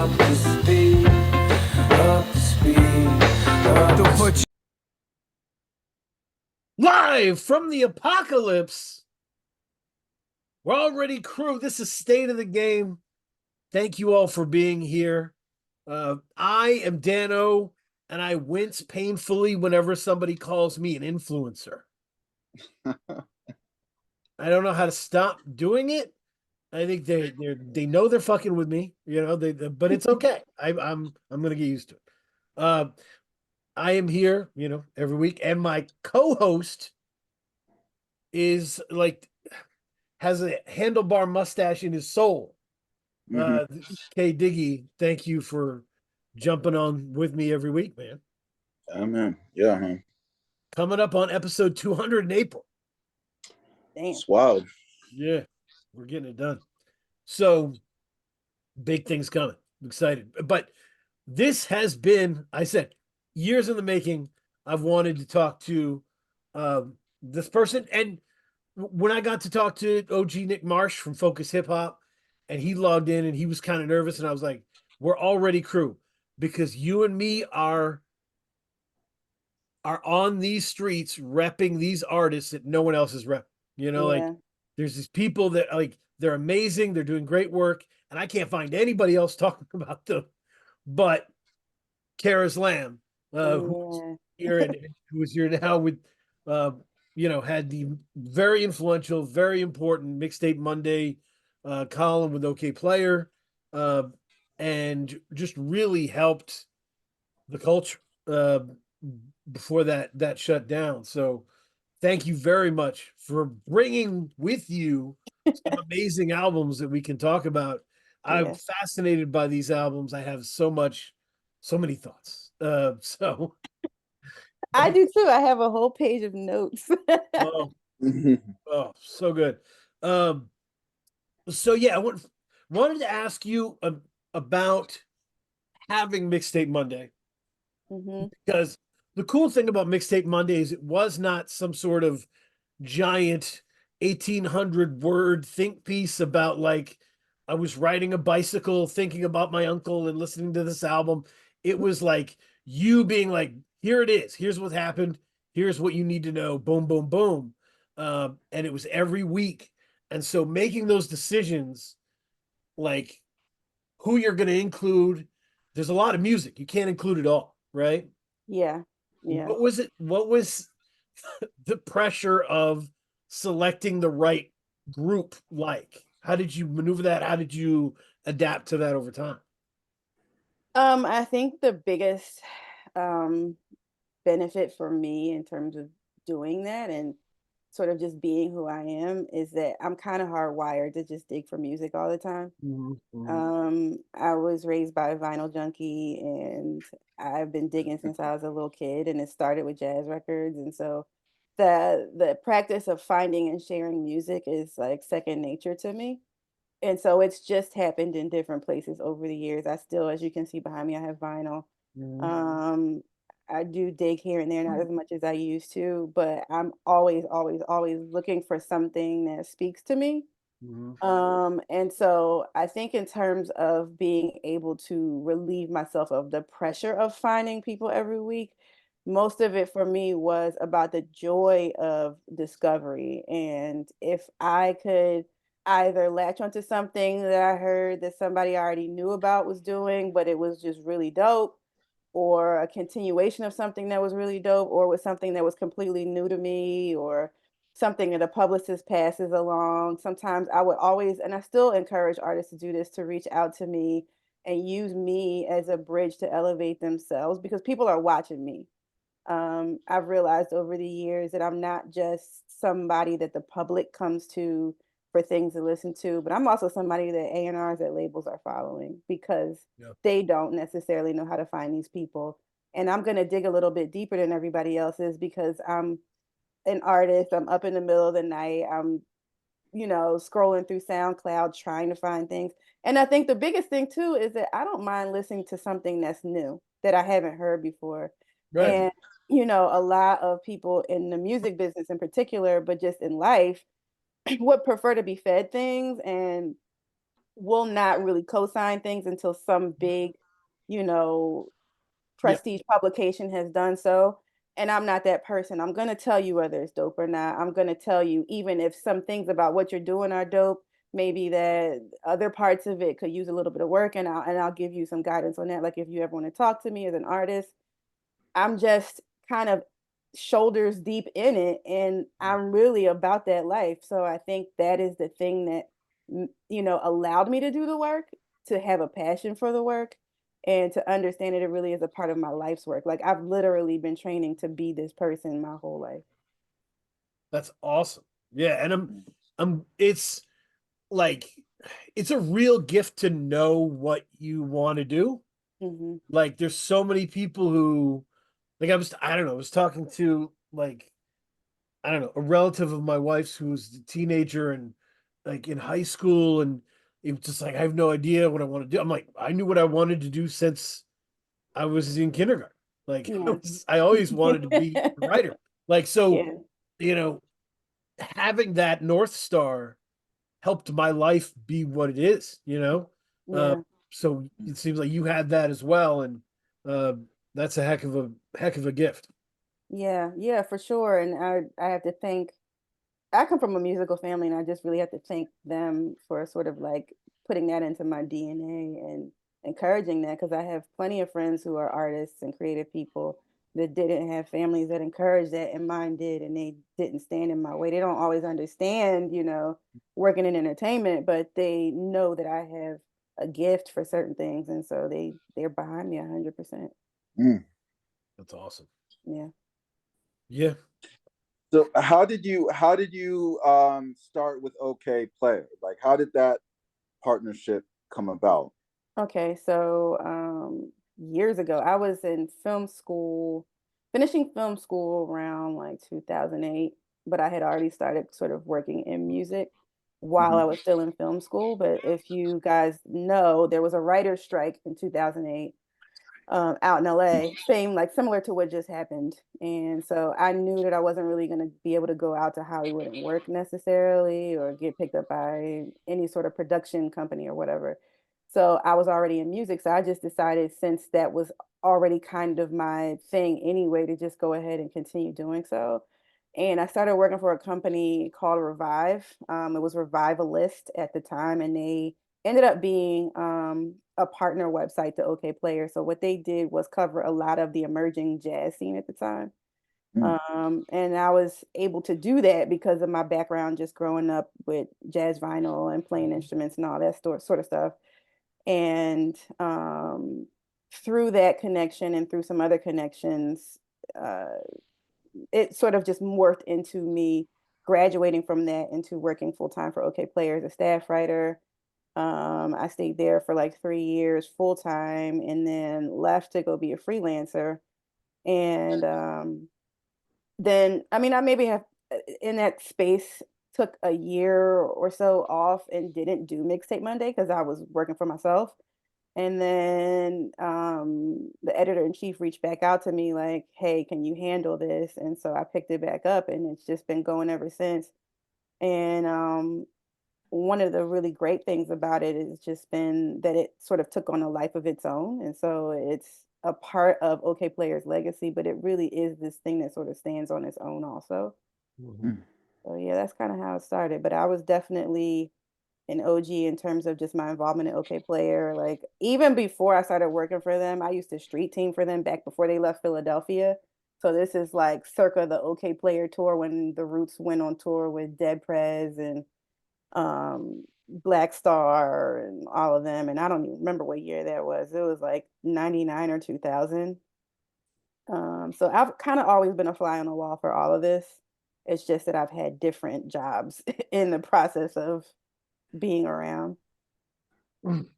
up to speed, up to speed, up to speed. Live from the apocalypse. We're already crew. This is State of the Game. Thank you all for being here. I am Dano, and I wince painfully whenever somebody calls me an influencer. I don't know how to stop doing it. I think they know they're fucking with me, but it's okay. I'm gonna get used to it. I am here, every week, and my co-host is like has a handlebar mustache in his soul. K Diggy, thank you for jumping on with me every week, man. Man. Yeah, man. Coming up on episode 200 in April. Damn. It's wild. Yeah, we're getting it done. So big things coming. I'm excited. But this has been, I said, years in the making. I've wanted to talk to this person. And when I got to talk to OG Nick Marsh from Focus Hip Hop, and he logged in and he was kind of nervous, and I was like, we're already crew, because you and me are on these streets repping these artists that no one else is repping. Like there's these people that they're amazing, they're doing great work, and I can't find anybody else talking about them but Kara's Lamb, who's here and who is here now with had the very influential, very important Mixtape Monday column with Okayplayer, and just really helped the culture before that shut down. So thank you very much for bringing with you some amazing albums that we can talk about. I'm fascinated by these albums. I have so many thoughts. So I do too. I have a whole page of notes. oh, so good. So yeah, I wanted to ask you about having Mixtape Monday, because the cool thing about Mixtape Monday is it was not some sort of giant 1,800 word think piece about I was riding a bicycle thinking about my uncle and listening to this album. It was like you being like, here it is. Here's what happened. Here's what you need to know. Boom, boom, boom. And it was every week. And so making those decisions, like who you're going to include, there's a lot of music. You can't include it all, right? Yeah. What was it? What was the pressure of selecting the right group like? How did you maneuver that? How did you adapt to that over time? I think the biggest benefit for me in terms of doing that and sort of just being who I am is that I'm kind of hardwired to just dig for music all the time. I was raised by a vinyl junkie, and I've been digging since I was a little kid, and it started with jazz records. And so the practice of finding and sharing music is like second nature to me. And so it's just happened in different places over the years. I still, as you can see behind me, I have vinyl. Um, I do dig here and there, not as much as I used to, but I'm always, always, always looking for something that speaks to me. And so I think in terms of being able to relieve myself of the pressure of finding people every week, most of it for me was about the joy of discovery. And if I could either latch onto something that I heard that somebody already knew about was doing, but it was just really dope, or a continuation of something that was really dope, or was something that was completely new to me, or something that a publicist passes along. Sometimes I would always, and I still encourage artists to do this, to reach out to me and use me as a bridge to elevate themselves, because people are watching me. I've realized over the years that I'm not just somebody that the public comes to for things to listen to, but I'm also somebody that A&Rs at labels are following, because they don't necessarily know how to find these people. And I'm going to dig a little bit deeper than everybody else is, because I'm an artist. I'm up in the middle of the night. I'm, scrolling through SoundCloud trying to find things. And I think the biggest thing too is that I don't mind listening to something that's new that I haven't heard before. Right. And, a lot of people in the music business in particular, but just in life, would prefer to be fed things. And will not really co-sign things until some big, you know, prestige publication has done so. And I'm not that person. I'm going to tell you whether it's dope or not. I'm going to tell you, even if some things about what you're doing are dope, maybe that other parts of it could use a little bit of work, and I'll give you some guidance on that. Like if you ever want to talk to me as an artist, I'm just kind of shoulders deep in it, and I'm really about that life. So I think that is the thing that you know, allowed me to do the work, to have a passion for the work, and to understand that it really is a part of my life's work. Like I've literally been training to be this person my whole life. That's awesome. Yeah, and it's like it's a real gift to know what you want to do. Like there's so many people who like I don't know, I was talking to like I don't know, a relative of my wife's who's a teenager and like in high school, and it was just like I have no idea what I want to do. I'm like, I knew what I wanted to do since I was in kindergarten. Like Yeah. I always wanted to be a writer. Like so, Yeah. you know, having that North Star helped my life be what it is, you know? Yeah. So it seems like you had that as well. And that's a heck of a gift. Yeah, yeah, for sure. And I have to thank, I come from a musical family, and I just really have to thank them for sort of like putting that into my DNA and encouraging that, because I have plenty of friends who are artists and creative people that didn't have families that encouraged that, and mine did, and they didn't stand in my way. They don't always understand, you know, working in entertainment, but they know that I have a gift for certain things, and so they're behind me 100%. Mm. That's awesome. Yeah. Yeah. So how did you start with Okayplayer? Like how did that partnership come about? Okay, so years ago, I was in film school, finishing film school around like 2008, but I had already started sort of working in music while Mhm. I was still in film school. But if you guys know, there was a writer's strike in 2008 out in LA, same like similar to what just happened. And so I knew that I wasn't really going to be able to go out to Hollywood and work necessarily or get picked up by any sort of production company or whatever. So I was already in music. So I just decided, since that was already kind of my thing anyway, to just go ahead and continue doing so. And I started working for a company called Revive. It was Revivalist at the time, and they ended up being a partner website to Okayplayer. So what they did was cover a lot of the emerging jazz scene at the time. Mm. And I was able to do that because of my background, just growing up with jazz vinyl and playing instruments and all that sort of stuff. And through that connection and through some other connections, uh, it sort of just morphed into me graduating from that into working full time for Okayplayer as a staff writer. I stayed there for like 3 years full time, and then left to go be a freelancer. And then, I mean, I maybe have in that space took a year or so off and didn't do Mixtape Monday because I was working for myself. And then the editor in chief reached back out to me like, "Hey, can you handle this?" And so I picked it back up, and it's just been going ever since. And one of the really great things about it has just been that it sort of took on a life of its own. And so it's a part of Okayplayer's legacy, but it really is this thing that sort of stands on its own also. Mm. So yeah, that's kind of how it started. But I was definitely an OG in terms of just my involvement in Okayplayer. Like even before I started working for them, I used to street team for them back before they left Philadelphia. So this is like circa the Okayplayer tour when the Roots went on tour with Dead Prez and Black Star and all of them. And I don't even remember what year that was. It was like 99 or 2000. So I've kind of always been a fly on the wall for all of this. It's just that I've had different jobs in the process of being around. And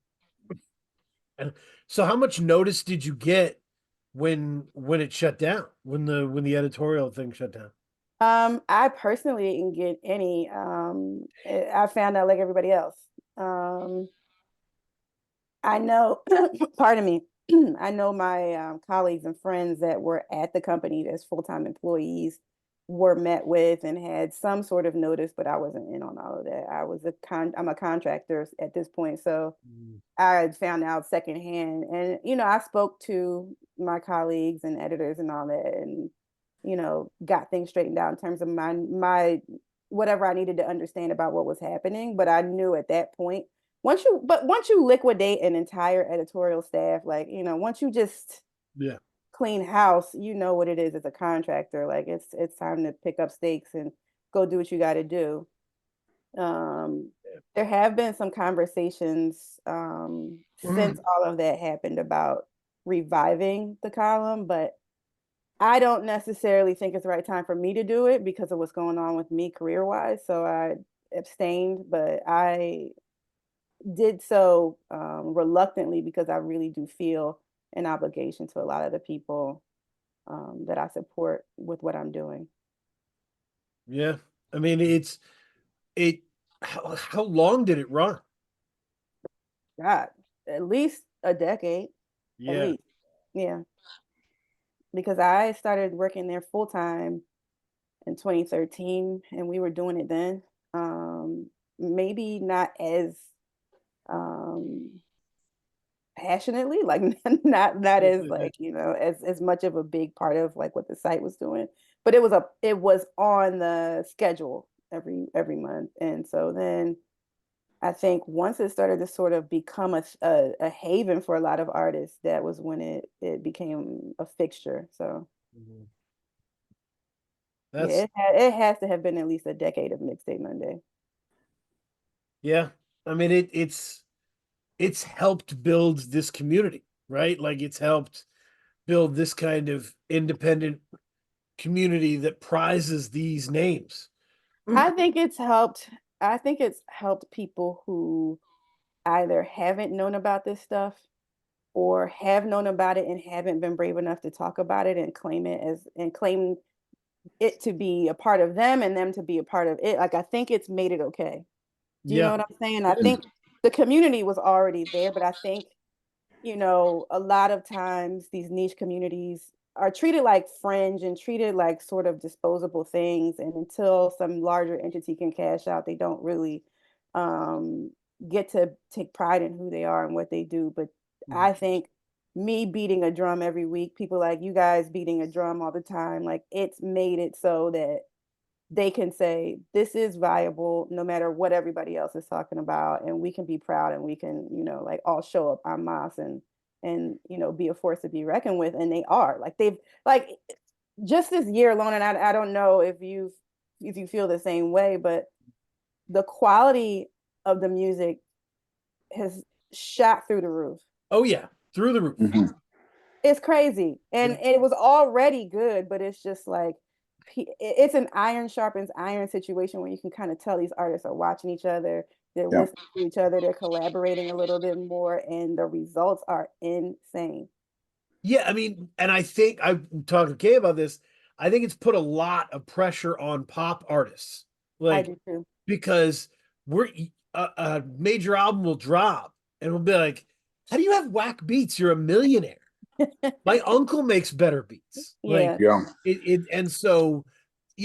so how much notice did you get when it shut down? When the editorial thing shut down? I personally didn't get any. I found out like everybody else. Um, I know, pardon me, I know my colleagues and friends that were at the company as full-time employees were met with and had some sort of notice, but I wasn't in on all of that. I'm a contractor at this point, so I had found out secondhand. And I spoke to my colleagues and editors and all that, and got things straightened out in terms of my whatever I needed to understand about what was happening. But I knew at that point, once you liquidate an entire editorial staff, like once you just clean house, you know what it is as a contractor. Like it's time to pick up stakes and go do what you got to do. There have been some conversations since all of that happened about reviving the column, but I don't necessarily think it's the right time for me to do it because of what's going on with me career-wise. So I abstained, but I did so reluctantly because I really do feel an obligation to a lot of the people that I support with what I'm doing. Yeah. I mean, how long did it run? God, at least a decade. Yeah. At least. Yeah. Because I started working there full time in 2013 and we were doing it then. Maybe not as passionately, like not as like as much of a big part of like what the site was doing, but it was on the schedule every month. And so then I think once it started to sort of become a haven for a lot of artists, that was when it became a fixture. So That's it has to have been at least a decade of Mixtape Monday. yeah. I mean, it's helped build this community, right? Like it's helped build this kind of independent community that prizes these names. I think it's helped. I think it's helped people who either haven't known about this stuff or have known about it and haven't been brave enough to talk about it and claim it to be a part of them and them to be a part of it. Like I think it's made it okay. Do you know what I'm saying? I think the community was already there, but I think, a lot of times these niche communities are treated like fringe and treated like sort of disposable things. And until some larger entity can cash out, they don't really get to take pride in who they are and what they do. But I think me beating a drum every week, people like you guys beating a drum all the time, like it's made it so that they can say this is viable no matter what everybody else is talking about, and we can be proud and we can like all show up en masse and be a force to be reckoned with. And they are they've just this year alone, and I don't know if you feel the same way, but the quality of the music has shot through the roof. Oh yeah, through the roof. It's crazy. And it was already good, but it's just like it's an iron sharpens iron situation where you can kind of tell these artists are watching each other, they're listening to each other, they're collaborating a little bit more, and the results are insane. Yeah, I mean, and I think I talked to Kay about this. I think it's put a lot of pressure on pop artists, I do too. because a major album will drop and we'll be like, "How do you have whack beats? You're a millionaire." My uncle makes better beats. And so,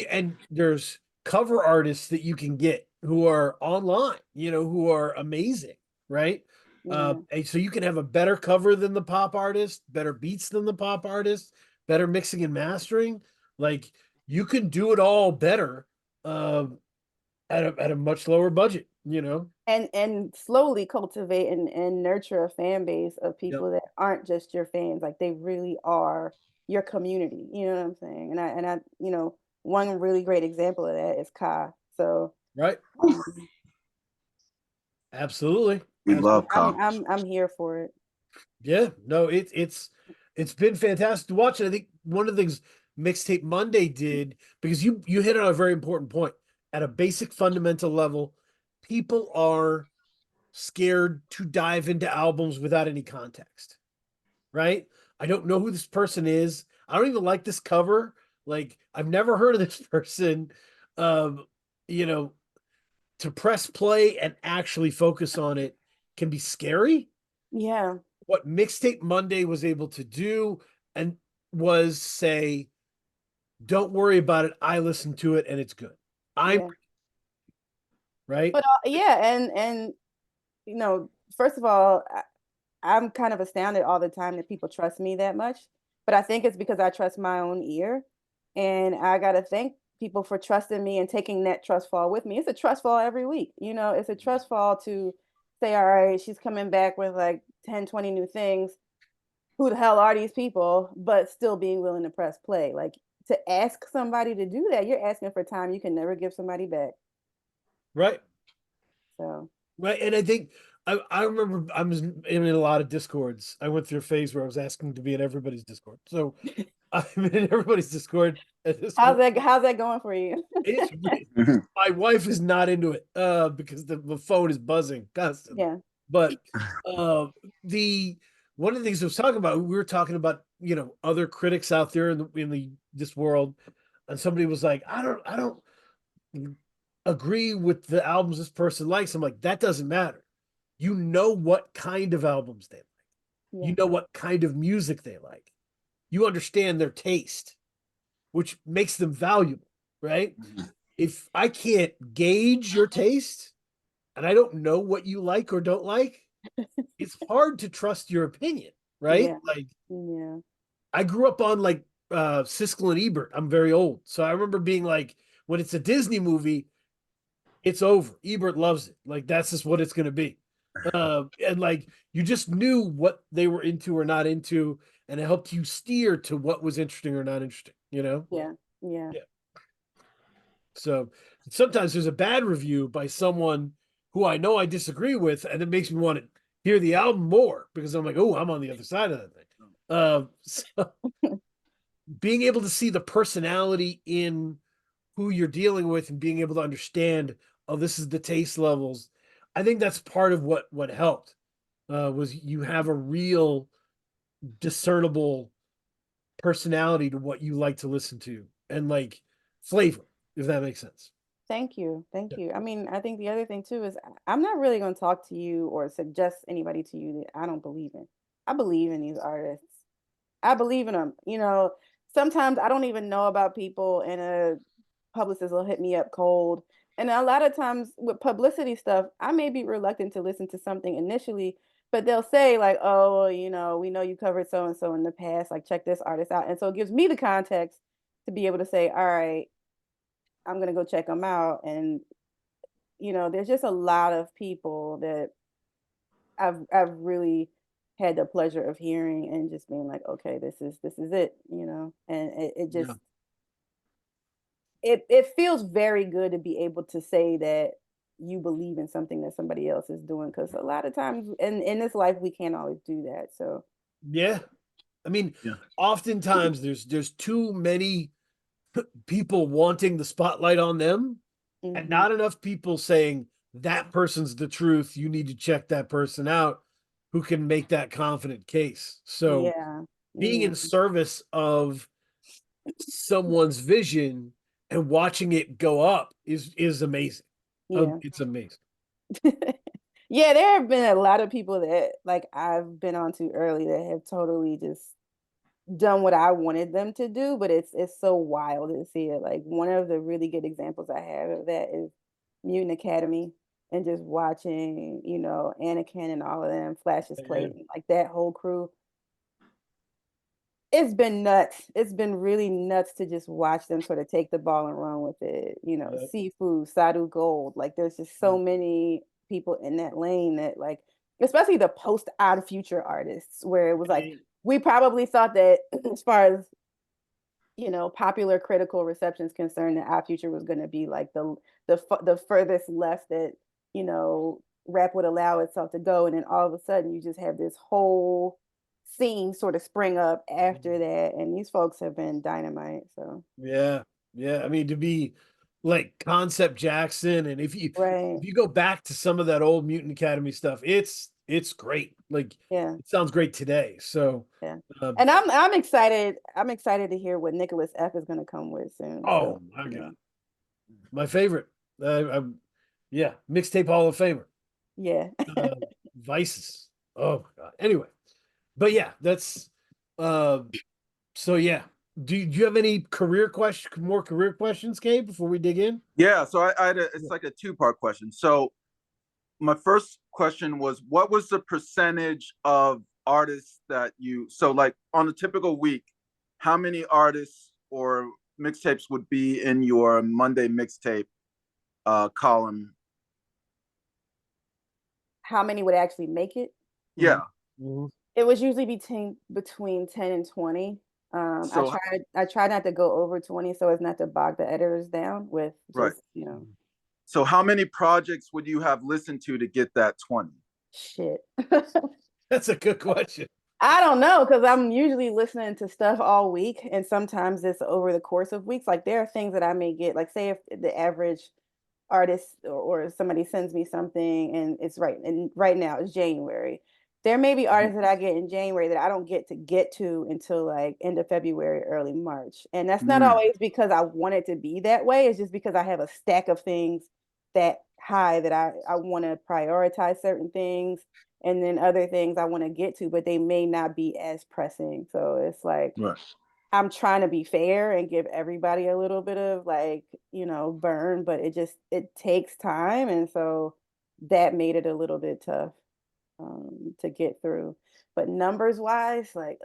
and there's cover artists that you can get who are online, who are amazing, right? And so you can have a better cover than the pop artist, better beats than the pop artist, better mixing and mastering. Like you can do it all better at a much lower budget, and slowly cultivate and nurture a fan base of people that aren't just your fans, like they really are your community. You know what I'm saying? And I one really great example of that is Ka. So right. Absolutely. We love Ka. I'm here for it. Yeah, no, it's been fantastic to watch. And I think one of the things Mixtape Monday did, because you hit on a very important point, at a basic fundamental level, people are scared to dive into albums without any context, right? I don't know who this person is. I don't even like this cover. Like I've never heard of this person. You know, to press play and actually focus on it can be scary. Yeah. What Mixtape Monday was able to do and was say, don't worry about it. I listen to it and it's good. I'm Yeah. right. But yeah, and you know, first of all, I'm kind of astounded all the time that people trust me that much. But I think it's because I trust my own ear. And I got to thank people for trusting me and taking that trust fall with me. It's a trust fall every week. You know, it's a trust fall to say, all right, she's coming back with like 10, 20 new things. Who the hell are these people? But still being willing to press play. Like to ask somebody to do that, you're asking for time you can never give somebody back. Right. So Right. And I think I remember I was in a lot of discords. I went through a phase where I was asking to be in everybody's Discord. So I'm in everybody's Discord at this how's point. that going for you? It's my wife is not into it because the phone is buzzing constantly. Yeah. But the one of the things I was talking about, we were talking about, you know, other critics out there in the this world, and somebody was like, I don't agree with the albums this person likes. I'm like, that doesn't matter. You know what kind of albums they like. Yeah. You know what kind of music they like. You understand their taste, which makes them valuable, right? If I can't gauge your taste and I don't know what you like or don't like, it's hard to trust your opinion, right? Yeah. Like Yeah. I grew up on like Siskel and Ebert. I'm very old. So I remember being like, when it's a Disney movie, it's over. Ebert loves it. Like that's just what it's gonna be. And like you just knew what they were into or not into, and it helped you steer to what was interesting or not interesting, you know? Yeah. Yeah. Yeah. So sometimes there's a bad review by someone who I know I disagree with, and it makes me want to hear the album more because I'm like, oh, I'm on the other side of that thing. So being able to see the personality in who you're dealing with and being able to understand, oh, this is the taste levels. I think that's part of what helped was you have a real discernible personality to what you like to listen to and like flavor, if that makes sense. Thank you. Thank Yeah. you. I mean, I think the other thing too is I'm not really going to talk to you or suggest anybody to you that I don't believe in. I believe in these artists. I believe in them. You know, sometimes I don't even know about people and a publicist will hit me up cold. And a lot of times with publicity stuff, I may be reluctant to listen to something initially, but they'll say like, "Oh, well, you know, we know you covered so and so in the past, like check this artist out." And so it gives me the context to be able to say, "All right, I'm going to go check them out." And you know, there's just a lot of people that I've really had the pleasure of hearing and just being like, okay, this is it, you know, and it just Yeah. it feels very good to be able to say that you believe in something that somebody else is doing because a lot of times in this life we can't always do that. So Yeah. I mean, Yeah. oftentimes there's too many people wanting the spotlight on them and mhm. not enough people saying that person's the truth. You need to check that person out who can make that confident case. So Yeah, being yeah, in service of someone's vision and watching it go up is amazing. yeah. It's amazing. Yeah, there have been a lot of people that like I've been on to early that have totally just done what I wanted them to do, but it's so wild to see it. Like one of the really good examples I have of that is Mutant Academy and just watching, you know, Anakin and all of them, Flash's Yeah. Clayton, like that whole crew. It's been nuts. It's been really nuts to just watch them sort of take the ball and run with it. You know, Yeah. Sifu, Sadhu Gold. Like there's just so many people in that lane that like, especially the post Odd Future artists, where it was like we probably thought that as far as you know, popular critical reception is concerned, that Odd Future was going to be like the furthest left that you know rap would allow itself to go, and then all of a sudden you just have this whole scene sort of spring up after that, and these folks have been dynamite. So Yeah, yeah. I mean, to be like Concept Jackson, and right, if you go back to some of that old Mutant Academy stuff, it's great. Like yeah, it sounds great today. So, yeah. uh, And I'm excited. I'm excited to hear what Nicholas F is going to come with soon. So oh my yeah, god, my favorite. I'm yeah, mixtape Hall of Famer. yeah. Uh, Vices. Oh my god. Anyway, but yeah, that's uh. So yeah, do you have any more career questions, Gabe, before we dig in? Yeah, so it's like a two-part question. So my first question was, what was the percentage of artists that so like on a typical week, how many artists or mixtapes would be in your Monday mixtape column? How many would actually make it? Yeah. Mm-hmm. It was usually between 10 and 20. So I try not to go over 20 so as not to bog the editors down with right. just, you know. So how many projects would you have listened to get that 20? Shit. That's a good question. I don't know, because I'm usually listening to stuff all week, and sometimes it's over the course of weeks. Like there are things that I may get, like say if the average artist or somebody sends me something and it's right now it's January. There may be artists that I get in January that I don't get to until like end of February, early March. And that's not always because I want it to be that way. It's just because I have a stack of things that high that I want to prioritize certain things, and then other things I want to get to, but they may not be as pressing. So it's like Right. I'm trying to be fair and give everybody a little bit of like, you know, burn, but it takes time. And so that made it a little bit tough to get through. But numbers wise, like,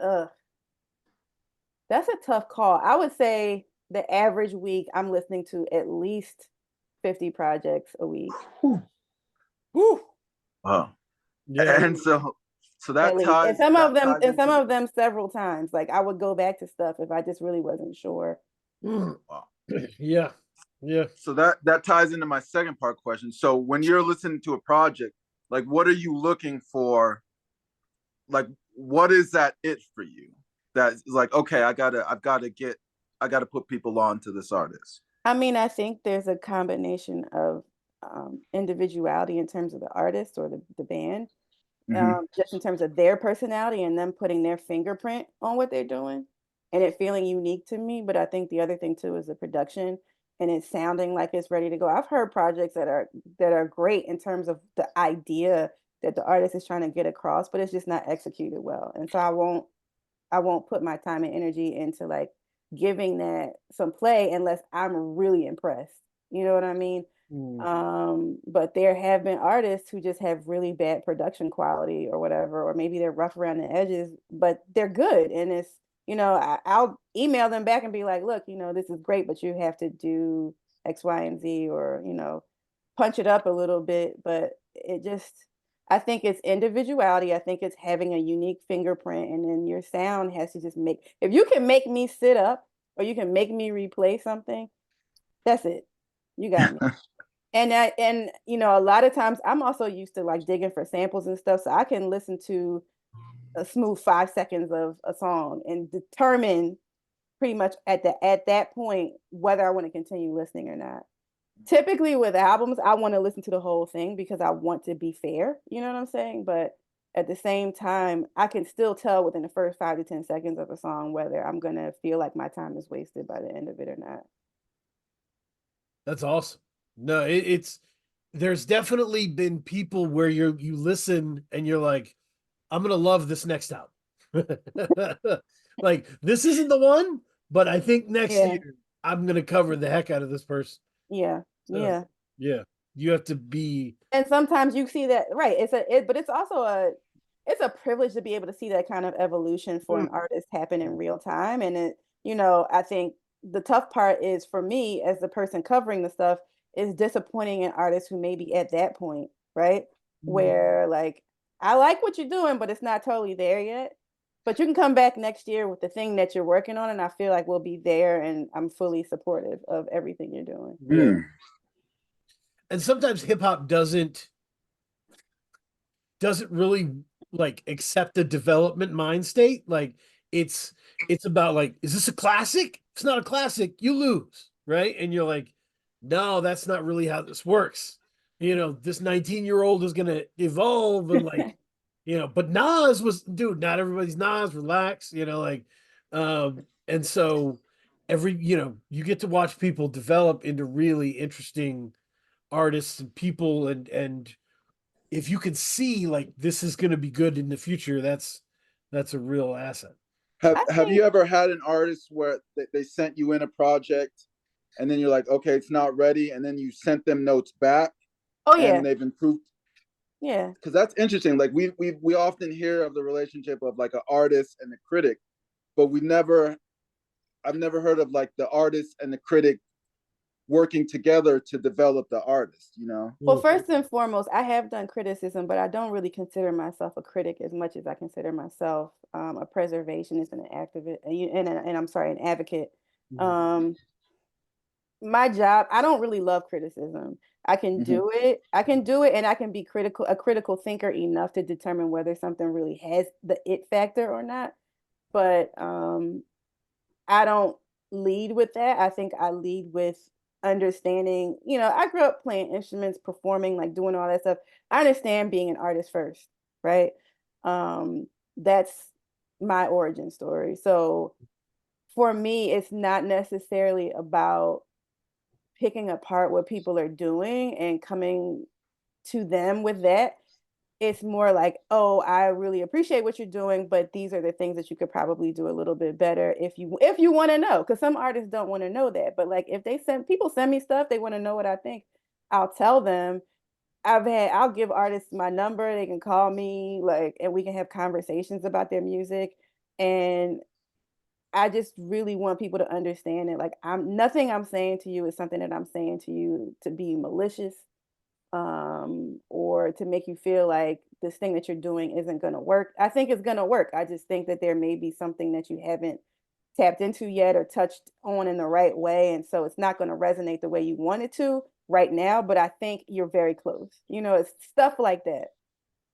that's a tough call. I would say the average week I'm listening to at least 50 projects a week. Woo. Wow. Yeah. And so that At least. ties, And some that of them ties into several times. Like I would go back to stuff if I just really wasn't sure. Wow. wow. Yeah. Yeah. So that ties into my second part question. So when you're listening to a project, like what are you looking for? Like what is that it for you? That's like, okay, I've got to put people on to this artist. I mean, I think there's a combination of individuality in terms of the artist or the band, just in terms of their personality and them putting their fingerprint on what they're doing and it feeling unique to me. But I think the other thing too is the production and it sounding like it's ready to go. I've heard projects that are great in terms of the idea that the artist is trying to get across, but it's just not executed well. And so I won't put my time and energy into like giving that some play unless I'm really impressed. You know what I mean? But there have been artists who just have really bad production quality or whatever, or maybe they're rough around the edges, but they're good. And it's, you know, I'll email them back and be like, look, you know, this is great, but you have to do X, Y, and Z, or, you know, punch it up a little bit. But it just, I think it's individuality. I think it's having a unique fingerprint, and then your sound has to just if you can make me sit up or you can make me replay something, that's it. You got me. And you know, a lot of times I'm also used to like digging for samples and stuff, so I can listen to a smooth 5 seconds of a song and determine pretty much at that point whether I want to continue listening or not. Typically with albums, I want to listen to the whole thing because I want to be fair. You know what I'm saying? But at the same time, I can still tell within the first 5 to 10 seconds of a song whether I'm gonna feel like my time is wasted by the end of it or not. That's awesome. No, it's there's definitely been people where you listen and you're like, I'm gonna love this next album. Like this isn't the one, but I think next Yeah. year I'm gonna cover the heck out of this person. Yeah. So, Yeah. yeah. You have to be. And sometimes you see that, right? But it's also it's a privilege to be able to see that kind of evolution for an artist happen in real time. And it, you know, I think the tough part is for me as the person covering the stuff is disappointing an artist who may be at that point, right? Where like I like what you're doing, but it's not totally there yet. But you can come back next year with the thing that you're working on, and I feel like we'll be there, and I'm fully supportive of everything you're doing. Yeah. And sometimes hip hop doesn't really like accept the development mind state. Like it's about like, is this a classic? If it's not a classic, you lose, right? And you're like, no, that's not really how this works. You know, this 19-year-old is gonna evolve and like, you know, but Nas was, dude, not everybody's Nas, relax, you know, like and so you know, you get to watch people develop into really interesting artists and people, and if you can see like this is going to be good in the future, that's a real asset. I Have think, you ever had an artist where they sent you in a project and then you're like, okay, it's not ready, and then you sent them notes back oh yeah, and they've improved? yeah. Because that's interesting. Like we often hear of the relationship of like an artist and a critic, but I've never heard of like the artist and the critic working together to develop the artist, you know? Well, first and foremost, I have done criticism, but I don't really consider myself a critic as much as I consider myself a preservationist and an activist, and I'm sorry, an advocate. Um, my job, I don't really love criticism. I can Mm-hmm. do it. I can do it, and I can be a critical thinker enough to determine whether something really has the it factor or not. But I don't lead with that. I think I lead with understanding, I grew up playing instruments, performing, like doing all that stuff. I understand being an artist first, right? That's my origin story. So for me, it's not necessarily about picking apart what people are doing and coming to them with that. It's more like, oh, I really appreciate what you're doing, but these are the things that you could probably do a little bit better if you want to know. Because some artists don't want to know that. But like if people send me stuff, they want to know what I think. I'll tell them. I'll give artists my number. They can call me, like, and we can have conversations about their music. And I just really want people to understand that, like, nothing I'm saying to you is something that I'm saying to you to be malicious, or to make you feel like this thing that you're doing isn't going to work. I think it's going to work. I just think that there may be something that you haven't tapped into yet or touched on in the right way. And so it's not going to resonate the way you want it to right now. But I think you're very close. It's stuff like that.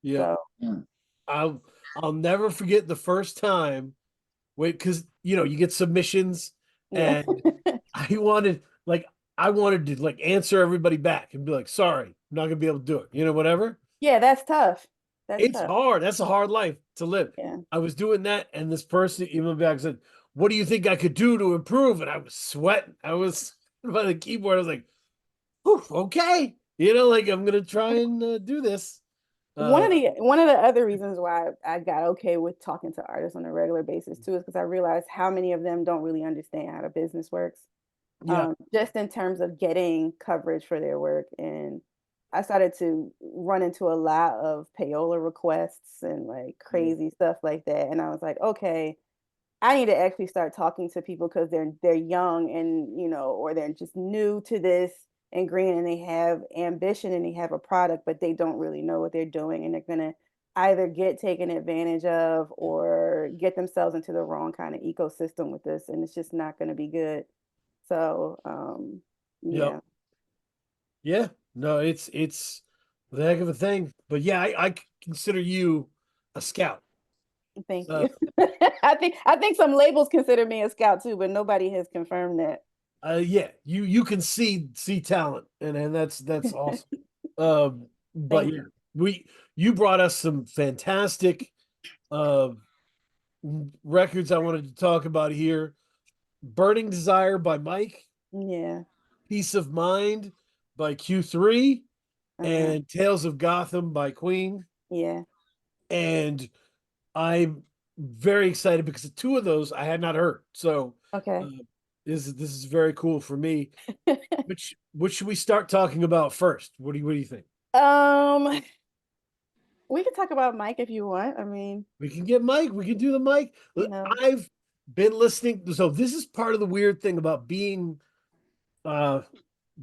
Yeah. So, I'll never forget the first time. Wait, because you get submissions, yeah. and I wanted to like answer everybody back and be like, sorry, I'm not gonna be able to do it, whatever. Yeah, that's tough. That's It's tough. hard. That's a hard life to live. Yeah. I was doing that, and this person emailed back and said, what do you think I could do to improve? And I was sweating. I was by the keyboard. I was like, "Whew, okay, like I'm gonna try and do this." Uh, One of the other reasons why I got okay with talking to artists on a regular basis too is because I realized how many of them don't really understand how the business works, yeah, just in terms of getting coverage for their work. And I started to run into a lot of payola requests and like crazy stuff like that. And I was like, okay, I need to actually start talking to people because they're young and or they're just new to this and green, and they have ambition and they have a product, but they don't really know what they're doing, and they're gonna either get taken advantage of or get themselves into the wrong kind of ecosystem with this, and it's just not gonna be good. So yep, yeah, yeah. No, it's the heck of a thing. But yeah, I consider you a scout. thank Uh, you. I think some labels consider me a scout too, but nobody has confirmed that. yeah, you can see talent, and that's awesome. But Thank yeah, you. you brought us some fantastic uh records I wanted to talk about here. Burning Desire by Mike, Yeah. Peace of Mind by Q3, Uh-huh. and Tales of Gotham by Kueen. Yeah. And I'm very excited because the two of those I had not heard. So uh, Okay. this is very cool for me. Which should we start talking about first? What do you think? um We can talk about Mike if you want. I mean, We can get Mike. We can do the Mike. you know, I've been listening. So this is part of the weird thing about uh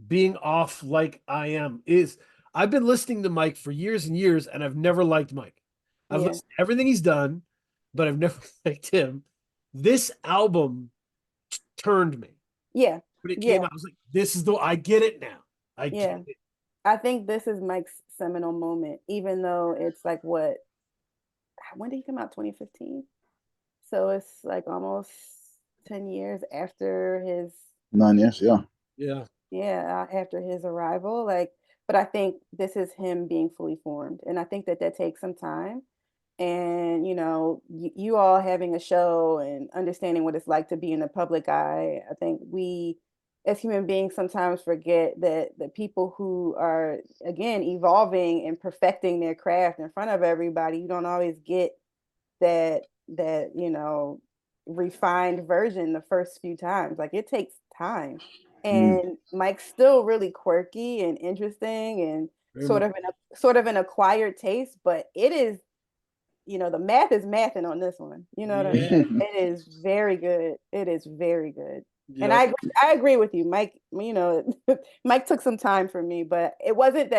being off like I am is I've been listening to Mike for years and years, and I've never liked Mike. I've yeah, listened to everything he's done, but I've never liked him. This album turned me. yeah, When it came yeah, out, I was like, this is the I get it now. I get yeah. it. I think this is Mike's seminal moment, even though it's like when did he come out? 2015. So it's like almost 10 years after his, 9 years, yeah. Yeah. yeah, after his arrival. Like, but I think this is him being fully formed. And I think that takes some time. And you all having a show and understanding what it's like to be in the public eye, I think we as human beings sometimes forget that the people who are, again, evolving and perfecting their craft in front of everybody, you don't always get that refined version the first few times. Like it takes time. And Mike's still really quirky and interesting and sort of an acquired taste, but it is, the math is mathing on this one. You know what I mean? It is very good. It is very good. And Yep. I agree with you, Mike. Mike took some time for me, but it wasn't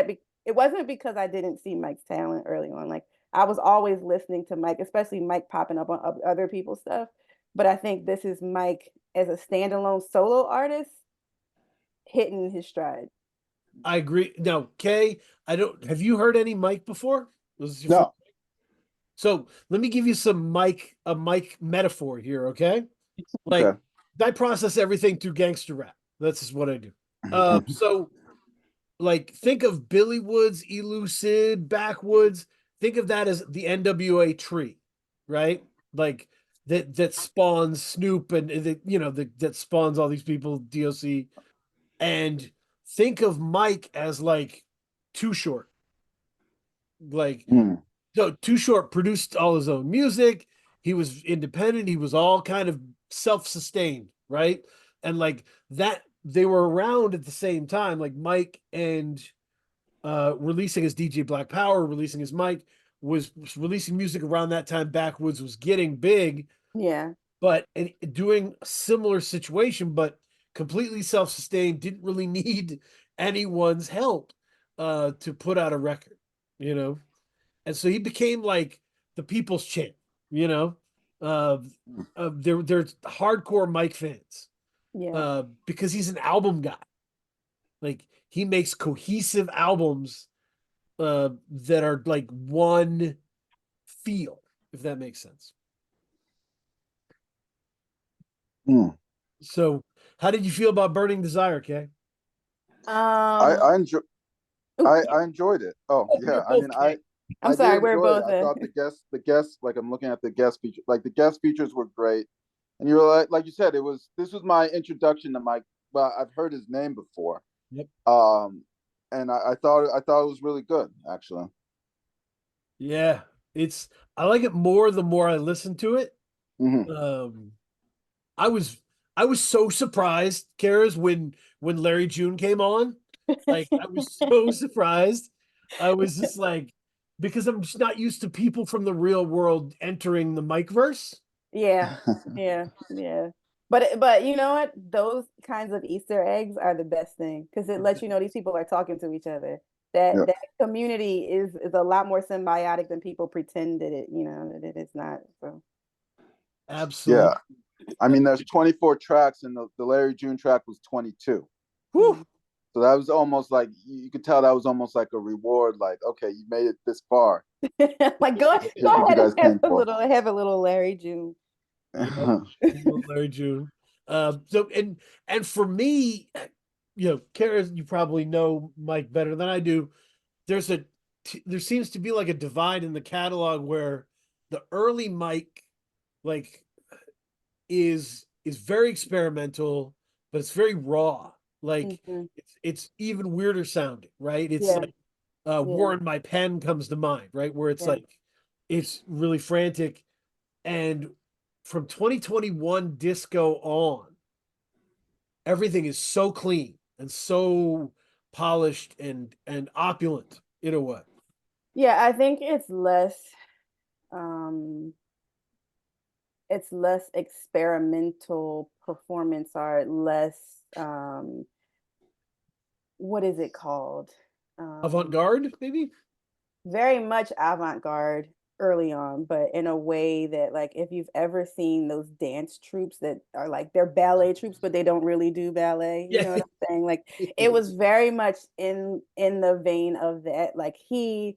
because I didn't see Mike's talent early on. Like I was always listening to Mike, especially Mike popping up on other people's stuff. But I think this is Mike as a standalone solo artist hitting his stride. I agree. Now, Kay, have you heard any Mike before? No. So let me give you a Mike metaphor here, okay? Like Okay. I process everything through gangster rap. That's just what I do. So like think of Billy Woods, Elucid, Backwoods. Think of that as the NWA tree, right? Like that spawns Snoop and that spawns all these people, DOC. And think of Mike as like Too Short. Like so Too Short produced all his own music. He was independent. He was all kind of self-sustained, right? And like that, they were around at the same time. Like Mike and releasing his DJ Black Power, releasing his Mike, was releasing music around that time. Backwoods was getting big. Yeah. But doing a similar situation, but completely self-sustained, didn't really need anyone's help to put out a record, And so he became like the people's champ, they're hardcore Mike fans. Yeah. Because he's an album guy. Like he makes cohesive albums that are like one feel, if that makes sense. So how did you feel about Burning Desire, Kay? I enjoyed it. Oh yeah. I mean, I'm sorry, we're enjoy it. both I thought the guests, like I'm looking at the guest feature, like the guest features were great. And you were like you said, this was my introduction to Mike, but I've heard his name before. Yep. And I thought it was really good, actually. Yeah, I like it more the more I listen to it. I was so surprised, Karas, when Larry June came on. Like I was so surprised. I was just like, because I'm just not used to people from the real world entering the Mikeverse. Yeah. But you know what? Those kinds of Easter eggs are the best thing because it lets you know these people are talking to each other. That community is a lot more symbiotic than people pretend that that it is not. So absolutely. Yeah. I mean, there's 24 tracks, and the Larry June track was 22. Whew. So that was almost like, you could tell that was almost like a reward. Like, okay, you made it this far. Like go ahead and have a little Larry June. Larry June. So and for me, Kara, you probably know Mike better than I do. There seems to be like a divide in the catalog where the early Mike like is very experimental, but it's very raw. Like it's even weirder sounding, right? It's like Warren My Pen comes to mind, right? Where it's like it's really frantic. And from 2021 disco on, everything is so clean and so polished and opulent in a way. Yeah, I think it's less experimental performance art, less what is it called? Avant-garde, maybe? Very much avant-garde early on, but in a way that, like, if you've ever seen those dance troupes that are like they're ballet troupes, but they don't really do ballet, you know what I'm saying? Like it was very much in the vein of that. Like he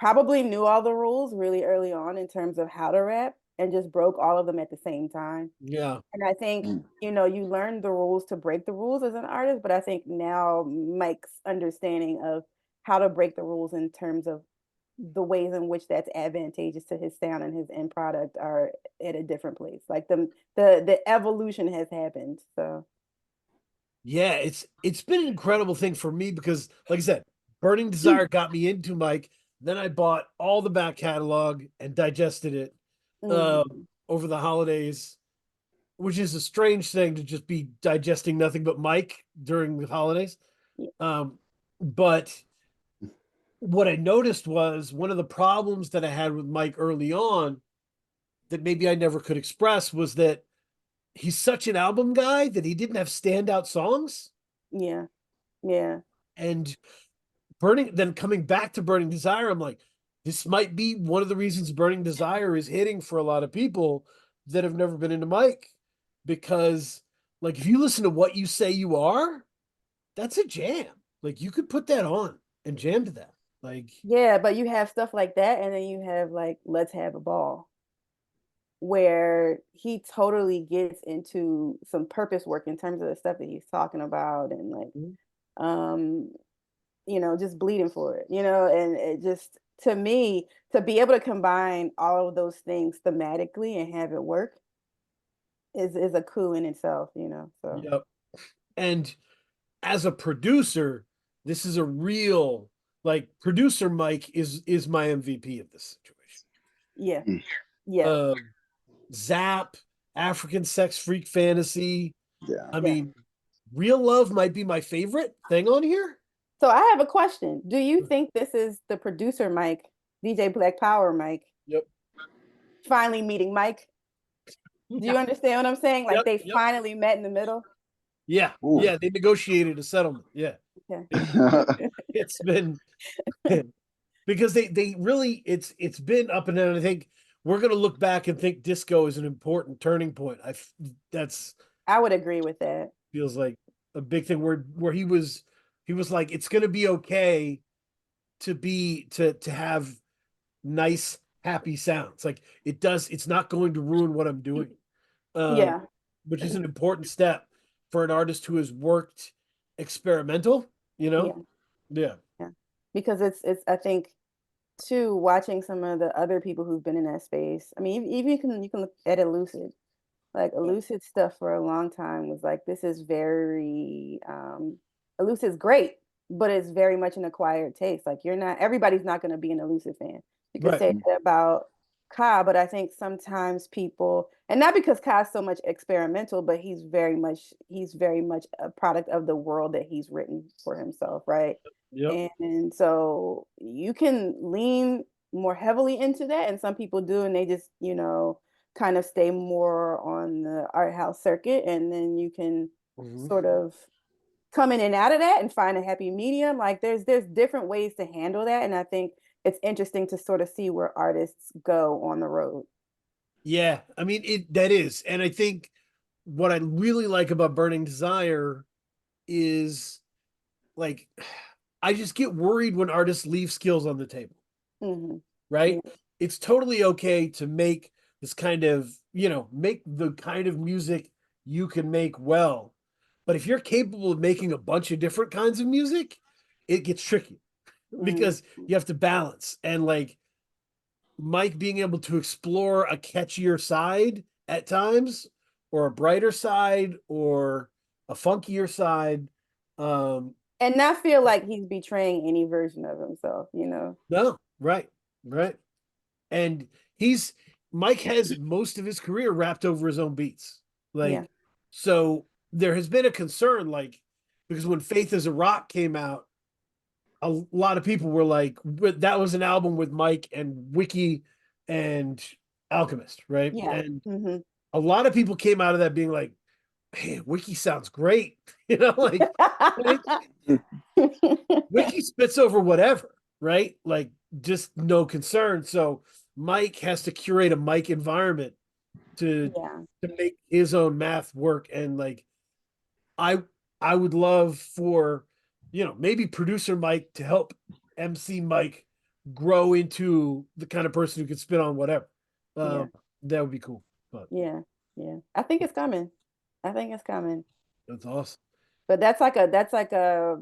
probably knew all the rules really early on in terms of how to rap and just broke all of them at the same time. Yeah. And I think, you learn the rules to break the rules as an artist, but I think now Mike's understanding of how to break the rules in terms of the ways in which that's advantageous to his sound and his end product are at a different place. Like the evolution has happened. So yeah, it's been an incredible thing for me because, like I said, Burning Desire got me into Mike. Then I bought all the back catalog and digested it. over the holidays, which is a strange thing to just be digesting nothing but Mike during the holidays. Yeah. But what I noticed was one of the problems that I had with Mike early on that maybe I never could express was that he's such an album guy that he didn't have standout songs. Yeah. Yeah. And then coming back to Burning Desire, I'm like, this might be one of the reasons Burning Desire is hitting for a lot of people that have never been into Mike. Because, like, if you listen to What You Say You Are, that's a jam. Like, you could put that on and jam to that. Like, yeah, but you have stuff like that, and then you have like Let's Have a Ball, where he totally gets into some purpose work in terms of the stuff that he's talking about, and like just bleeding for it, and it just, to me, to be able to combine all of those things thematically and have it work is a coup in itself, so yep. And as a producer, this is a real, like, producer Mike is my MVP of this situation. yeah. Yeah. Zap, African Sex Freak Fantasy. Yeah. I mean, Real Love might be my favorite thing on here. So I have a question. Do you think this is the producer Mike, DJ Black Power Mike, Yep. finally meeting Mike? Do you understand what I'm saying? Like, they finally met in the middle? Yeah. Ooh. Yeah, they negotiated a settlement. Yeah. Okay. It's been because they really, it's been up and down. I think we're gonna look back and think disco is an important turning point. I would agree with that. Feels like a big thing where he was like, it's gonna be okay to have nice, happy sounds. Like, it's not going to ruin what I'm doing. Yeah. Which is an important step for an artist who has worked experimental, Yeah. Yeah. Because it's I think too, watching some of the other people who've been in that space. I mean, even you can look at Elucid. Like, Elucid stuff for a long time was like, this is very Elucid's great, but it's very much an acquired taste. Like, everybody's not going to be an Elucid fan. You could say that about Ka, but I think sometimes people, and not because Ka's so much experimental, but he's very much a product of the world that he's written for himself, right? Yep. And so you can lean more heavily into that, and some people do, and they just, kind of stay more on the art house circuit, and then you can sort of come in and out of that and find a happy medium. Like, there's different ways to handle that, and I think it's interesting to sort of see where artists go on the road. Yeah, I mean, that is, and I think what I really like about Burning Desire is, like, I just get worried when artists leave skills on the table. Right? Yeah. It's totally okay to make this kind of, make the kind of music you can make well. But if you're capable of making a bunch of different kinds of music, it gets tricky because you have to balance. And, like, Mike being able to explore a catchier side at times, or a brighter side, or a funkier side. And not feel like he's betraying any version of himself, No, right. And Mike has most of his career wrapped over his own beats. Like, so there has been a concern, like, because when Faith is a Rock came out, a lot of people were like, that was an album with Mike and Wiki and Alchemist, right? Yeah. And a lot of people came out of that being like, hey, Wiki sounds great. Like, Wiki spits over whatever, right? Like, just no concern. So Mike has to curate a Mike environment to make his own math work. And, like, I would love for, maybe producer Mike to help MC Mike grow into the kind of person who could spit on whatever. That would be cool. But yeah. I think it's coming. That's awesome. But that's like a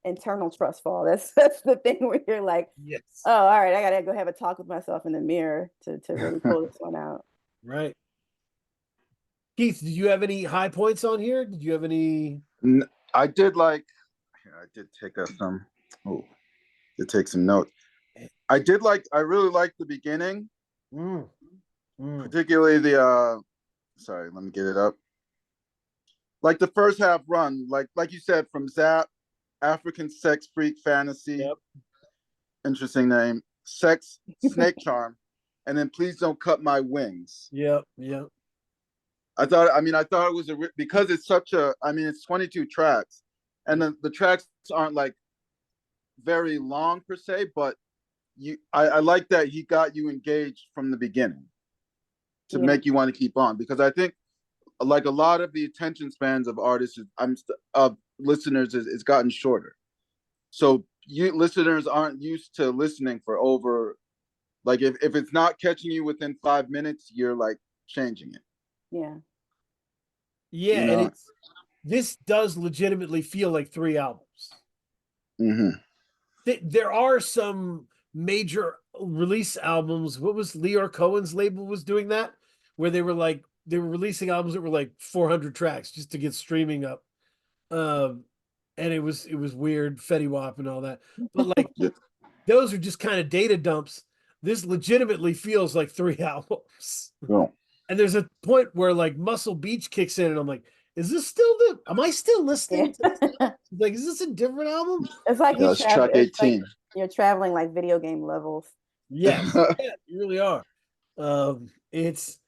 internal trust fall. That's the thing where you're like, yes. Oh, all right, I gotta go have a talk with myself in the mirror to really pull this one out. Right. Keith, did you have any high points on here? Did you have any? I did take some notes. I really liked the beginning. Particularly the sorry, let me get it up. Like the first half run, like you said, from Zap, African Sex Freak Fantasy. Yep. Interesting name. Sex Snake Charm, and then Please Don't Cut My Wings. Yep. Yep. I thought it was because it's such a. I mean, it's 22 tracks, and the tracks aren't like very long per se, but I like that he got you engaged from the beginning to make you want to keep on, because I think like a lot of the attention spans of artists of listeners is gotten shorter. So you listeners aren't used to listening for over, like if it's not catching you within 5 minutes, you're like changing it. Yeah. Yeah, and this does legitimately feel like 3 albums. There are some major release albums. What was Leor Cohen's label was doing that, where they were releasing albums that were like 400 tracks just to get streaming up. And it was weird, Fetty Wap and all that. But like those are just kind of data dumps. This legitimately feels like 3 albums. Cool. And there's a point where like Muscle Beach kicks in and I'm like, am I still listening to this? Like, is this a different album? It's like track 18. Like you're traveling like video game levels. Yes, yeah, you really are. It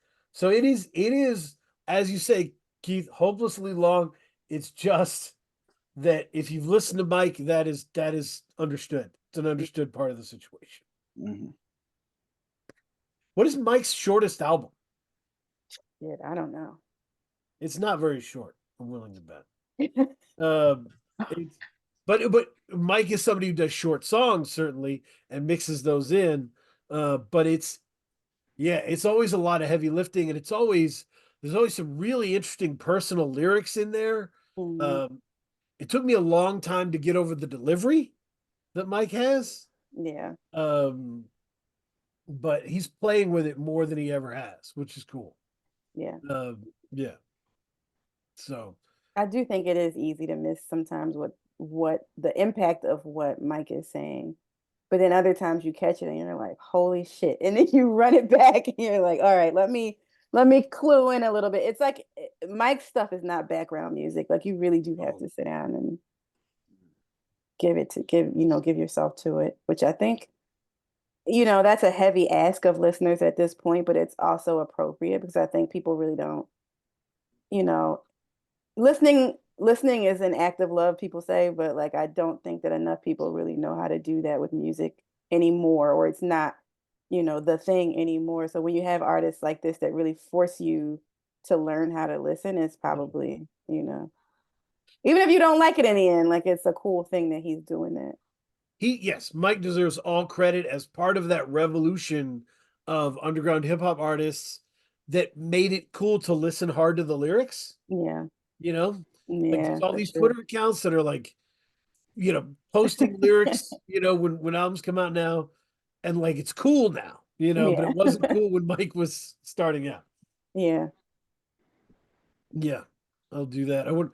is, as you say, Keith, hopelessly long. It's just that if you've listened to Mike, that is understood. It's an understood part of the situation. What is Mike's shortest album? Yeah, I don't know. It's not very short. I'm willing to bet. But Mike is somebody who does short songs certainly and mixes those in. But it's always a lot of heavy lifting, and there's always some really interesting personal lyrics in there. It took me a long time to get over the delivery that Mike has. Yeah. But he's playing with it more than he ever has, which is cool. Yeah. Yeah. So I do think it is easy to miss sometimes what the impact of what Mike is saying. But then other times you catch it and you're like, holy shit. And then you run it back and you're like, all right, let me clue in a little bit. It's like Mike's stuff is not background music. Like you really do have to sit down and give yourself to it, which I think, that's a heavy ask of listeners at this point, but it's also appropriate because I think people really don't, listening is an act of love, people say, but like I don't think that enough people really know how to do that with music anymore, or it's not, the thing anymore. So when you have artists like this that really force you to learn how to listen, it's probably, even if you don't like it in the end, like it's a cool thing that he's doing that. Mike deserves all credit as part of that revolution of underground hip hop artists that made it cool to listen hard to the lyrics. Yeah. Like there's all these Twitter accounts that are like, posting lyrics, when albums come out now, and like it's cool now, but it wasn't cool when Mike was starting out. Yeah. Yeah, I'll do that. I would.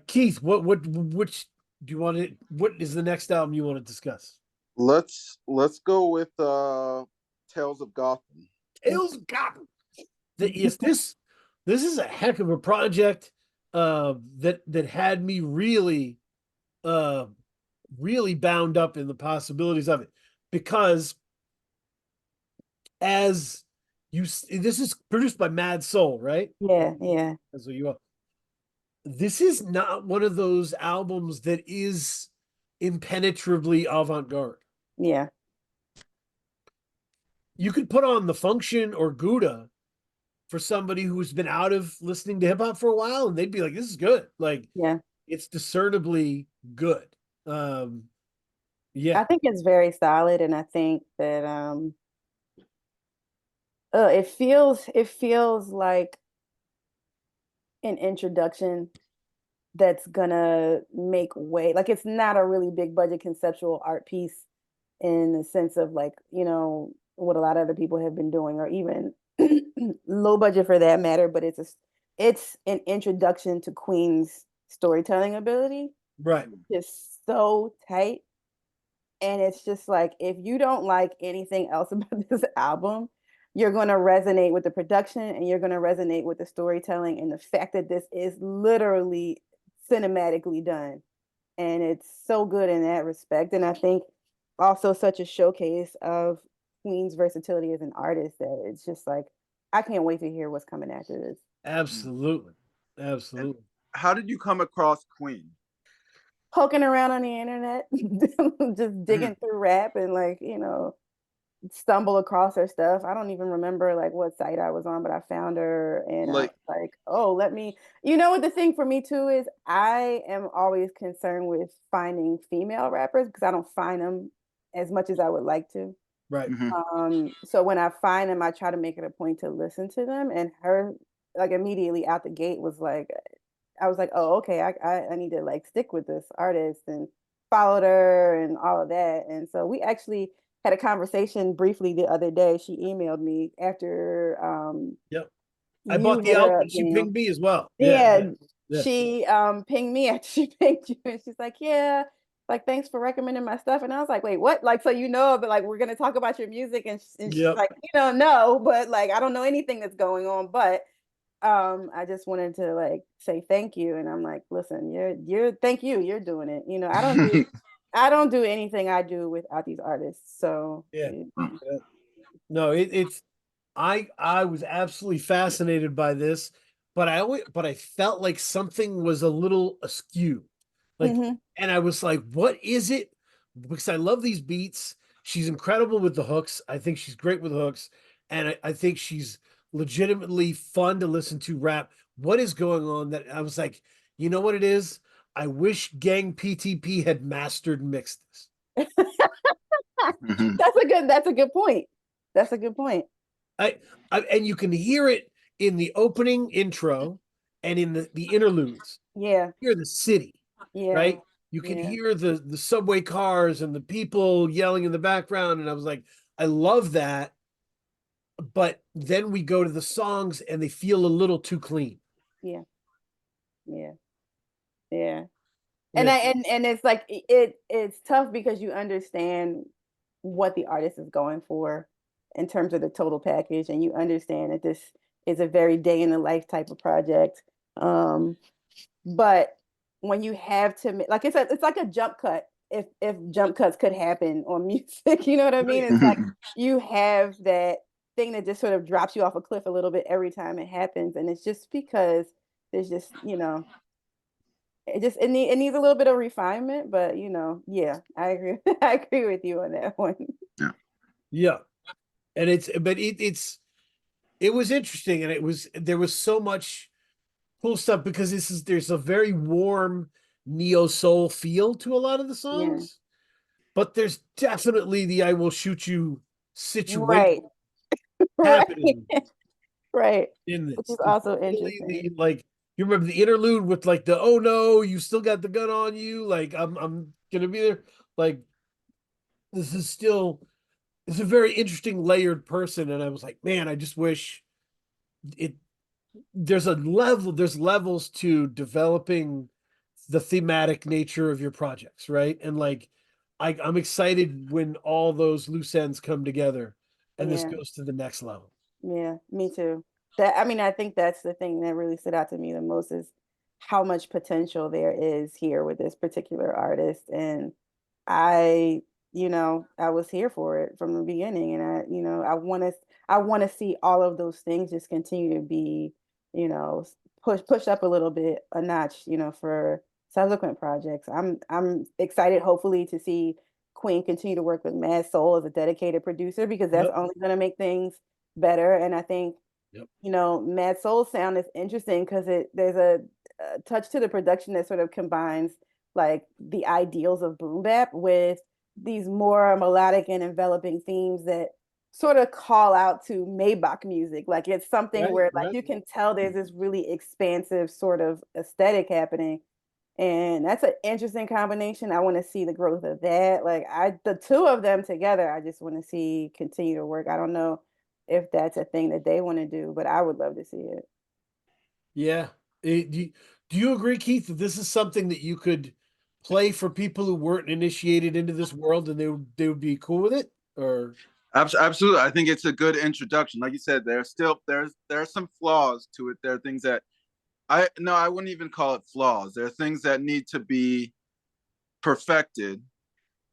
Keith, which do you want to? What is the next album you want to discuss? Let's go with Tales of Gotham. Tales of Gotham. Yes, this is a heck of a project that had me really really bound up in the possibilities of it, because this is produced by Mad Soul, right? Yeah. That's what you are. This is not one of those albums that is impenetrably avant-garde. Yeah. You could put on The Function or Gouda for somebody who's been out of listening to hip hop for a while, and they'd be like, this is good. Like, yeah, it's discernibly good. Yeah. I think it's very solid, and I think that it feels like an introduction that's gonna make way. Like it's not a really big budget conceptual art piece in the sense of like, what a lot of other people have been doing, or even low budget for that matter, but it's an introduction to Queen's storytelling ability. Right. It's so tight. And it's just like, if you don't like anything else about this album, you're going to resonate with the production and you're going to resonate with the storytelling and the fact that this is literally cinematically done. And it's so good in that respect. And I think also such a showcase of Queen's versatility as an artist that it's just like, I can't wait to hear what's coming after this. Absolutely. Absolutely. And how did you come across Kueen? Poking around on the internet, just digging through rap and like, you know, stumble across her stuff. I don't even remember like what site I was on, but I found her and I was like, oh, let me, you know what the thing for me too is I am always concerned with finding female rappers because I don't find them as much as I would like to. Right. So when I find them, I try to make it a point to listen to them. And her like immediately out the gate was like, I was like, oh, okay, I need to like stick with this artist and followed her and all of that. And so we actually had a conversation briefly the other day. She emailed me after Yep. I you bought the hit her album up, and she Daniel. pinged me as well. Yeah, Yeah. she pinged me after she pinged you and she's like, yeah, like thanks for recommending my stuff. And I was like, wait, what? Like, so you know, but like we're gonna talk about your music and she's like, you know, no, but like I don't know anything that's going on, but I just wanted to like say thank you. And I'm like, listen, you're thank you, you're doing it. You know, I don't do anything I do without these artists. So no, it's I was absolutely fascinated by this, but I felt like something was a little askew. Like, and I was like, what is it? Because I love these beats. She's incredible with the hooks. I think she's great with hooks. And I think she's legitimately fun to listen to rap. What is going on that I was like, you know what it is? I wish Gang PTP had mastered and mixed this. That's a good point. That's a good point. And you can hear it in the opening intro and in the interludes. Yeah. You hear the city. Yeah. Right? You can hear the subway cars and the people yelling in the background. And I was like, I love that. But then we go to the songs and they feel a little too clean. Yeah. Yeah. Yeah. And it's like it's tough because you understand what the artist is going for in terms of the total package, and you understand that this is a very day in the life type of project. But when you have to like it's like a jump cut. If jump cuts could happen on music, you know what I mean? It's like you have that thing that just sort of drops you off a cliff a little bit every time it happens, and it's just because there's just it needs a little bit of refinement, but yeah, I agree. I agree with you on that one. Yeah. And it was interesting, and there was so much cool stuff because there's a very warm neo soul feel to a lot of the songs, but there's definitely the "I will shoot you" situation happening right in this. Which is also interesting. Like you remember the interlude with like the "oh no, you still got the gun on you," like I'm gonna be there. Like this is still it's a very interesting layered person, and I was like, man, I just wish it. There's levels to developing the thematic nature of your projects, right? And like I'm excited when all those loose ends come together and this goes to the next level. Yeah, me too. I think that's the thing that really stood out to me the most is how much potential there is here with this particular artist. And I was here for it from the beginning. And I want to see all of those things just continue to be, push up a little bit a notch, for subsequent projects. I'm excited hopefully to see Kueen continue to work with Mad Soul as a dedicated producer because that's only going to make things better. And I think Mad Soul sound is interesting because there's a touch to the production that sort of combines like the ideals of boom bap with these more melodic and enveloping themes that sort of call out to Maybach music. Like it's something where like you can tell there's this really expansive sort of aesthetic happening. And that's an interesting combination. I want to see the growth of that. Like the two of them together, I just want to see continue to work. I don't know if that's a thing that they want to do, but I would love to see it. Yeah. Do you agree, Keith, that this is something that you could play for people who weren't initiated into this world and they would be cool with it? Or Absolutely. I think it's a good introduction. Like you said, there are some flaws to it. There are things that I wouldn't even call it flaws. There are things that need to be perfected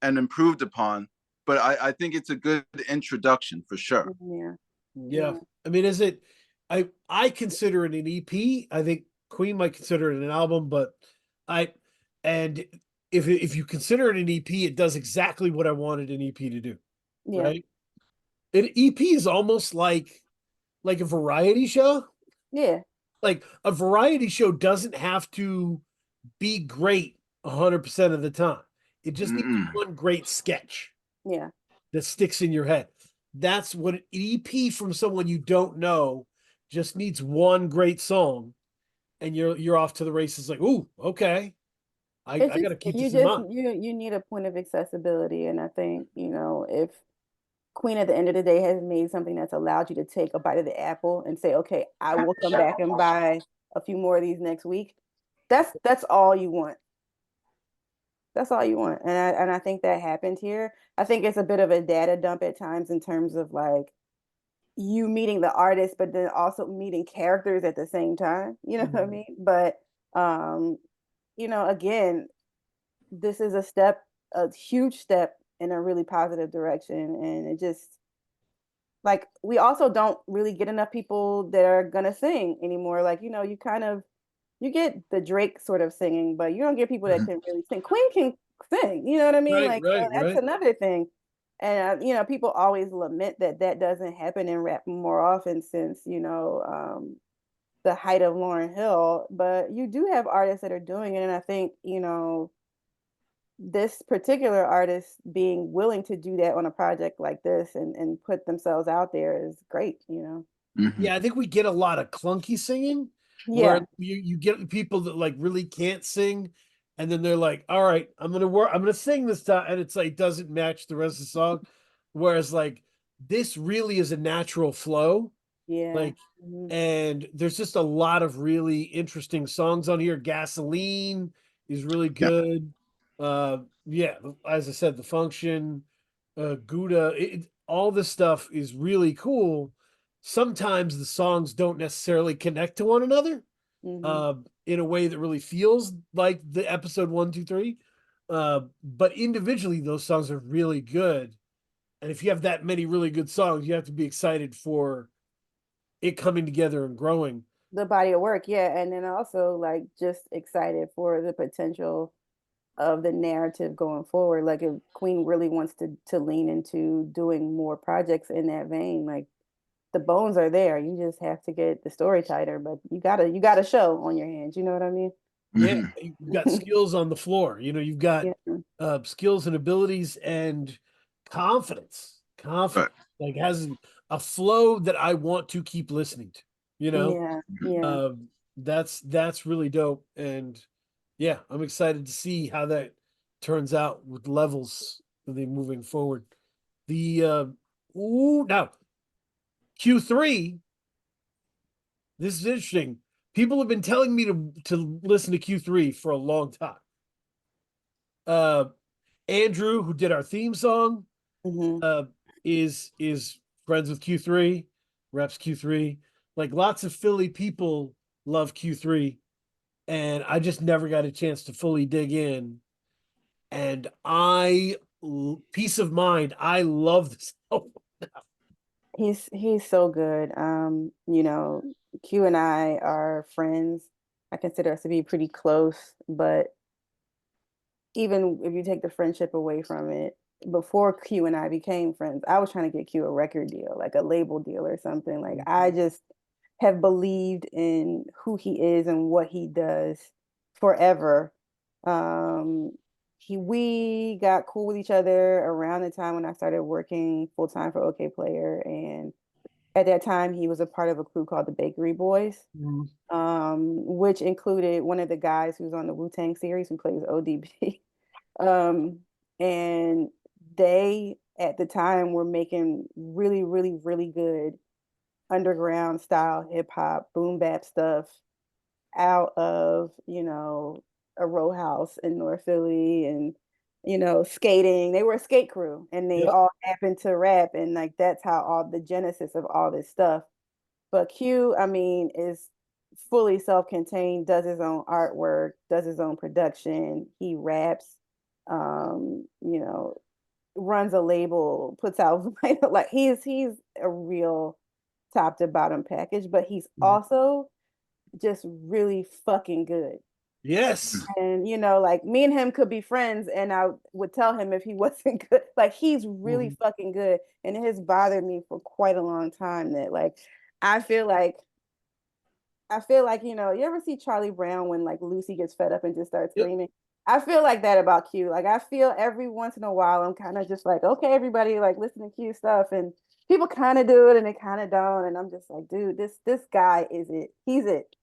and improved upon. But I think it's a good introduction for sure. Yeah. Yeah. I mean, is it I consider it an EP. I think Kueen might consider it an album, but I and if you consider it an EP, it does exactly what I wanted an EP to do. Yeah. Right? An EP is almost like a variety show. Yeah. Like a variety show doesn't have to be great 100% of the time. It just needs Mm-mm. one great sketch Yeah. that sticks in your head. That's what an EP from someone you don't know just needs one great song, and you're off to the races. Like, ooh, okay, I It's got just to keep you this in just mind. you need a point of accessibility, and I think if Queen at the end of the day has made something that's allowed you to take a bite of the apple and say, okay, I will come back and buy a few more of these next week. That's all you want. That's all you want. And I think that happened here. I think it's a bit of a data dump at times in terms of like you meeting the artist, but then also meeting characters at the same time. You know what I mean? But um, again, this is a huge step in a really positive direction. And it just like we also don't really get enough people that are gonna sing anymore. Like, you get the Drake sort of singing, but you don't get people that can really sing. Queen can sing, you know what I mean? Right, Like, right, that's right. another thing. And people always lament that that doesn't happen in rap more often since the height of Lauryn Hill. But you do have artists that are doing it, and I think this particular artist being willing to do that on a project like this and put themselves out there is great. Mm-hmm. Yeah, I think we get a lot of clunky singing where Yeah. you get people that like really can't sing, and then they're like, all right, I'm gonna sing this time, and it's like doesn't match the rest of the song. Whereas like this really is a natural flow. Yeah. Like, and there's just a lot of really interesting songs on here. Gasoline is really Yeah. good. Yeah, as I said, The Function, Gouda, all this stuff is really cool. Sometimes the songs don't necessarily connect to one another Hmm. in a way that really feels like the episode 1, 2, 3. But individually, those songs are really good. And if you have that many really good songs, you have to be excited for it coming together and growing. The body of work, yeah. And then also like just excited for the potential of the narrative going forward. Like if Queen really wants to lean into doing more projects in that vein, like the bones are there. You just have to get the story tighter, but you got a show on your hands. You know what I mean? Yeah, Mm-hmm. you've got skills on the floor. You've got Yeah. skills and abilities and confidence. Right. Confidence like has a flow that I want to keep listening to. You know, Yeah. Yeah. that's really dope. And yeah, I'm excited to see how that turns out with levels moving forward. The now QThree. This is interesting. People have been telling me to listen to QThree for a long time. Uh, Andrew, who did our theme song, Hmm. uh, is friends with QThree, reps QThree. Like lots of Philly people love QThree, and I just never got a chance to fully dig in. And peace of mind. I love this album. He's so good. Q and I are friends. I consider us to be pretty close, but even if you take the friendship away from it, before Q and I became friends, I was trying to get Q a record deal, like a label deal or something. Like I just have believed in who he is and what he does forever. Um, we got cool with each other around the time when I started working full time for Okayplayer, and at that time he was a part of a crew called the Bakery Boys, Mhm. which included one of the guys who's on the Wu-Tang series who plays ODB. Um, and they at the time were making really, really, really good underground style hip hop, boom bap stuff out of, a row house in North Philly. And skating. They were a skate crew, and they Yep. all happened to rap, and like that's how all the genesis of all this stuff. But Q, I mean, is fully self-contained, does his own artwork, does his own production. He raps, um, you know, runs a label, puts out like he's a real top to bottom package, but he's also just really fucking good. Yes. And like me and him could be friends, and I would tell him if he wasn't good. Like he's really fucking good, and it has bothered me for quite a long time that like I feel like you ever see Charlie Brown when like Lucy gets fed up and just starts Yep. screaming? I feel like that about Q. Like I feel every once in a while I'm kind of just like, okay, everybody like listen to Q stuff, and people kind of do it and they kind of don't, and I'm just like, dude, this guy is it. He's it.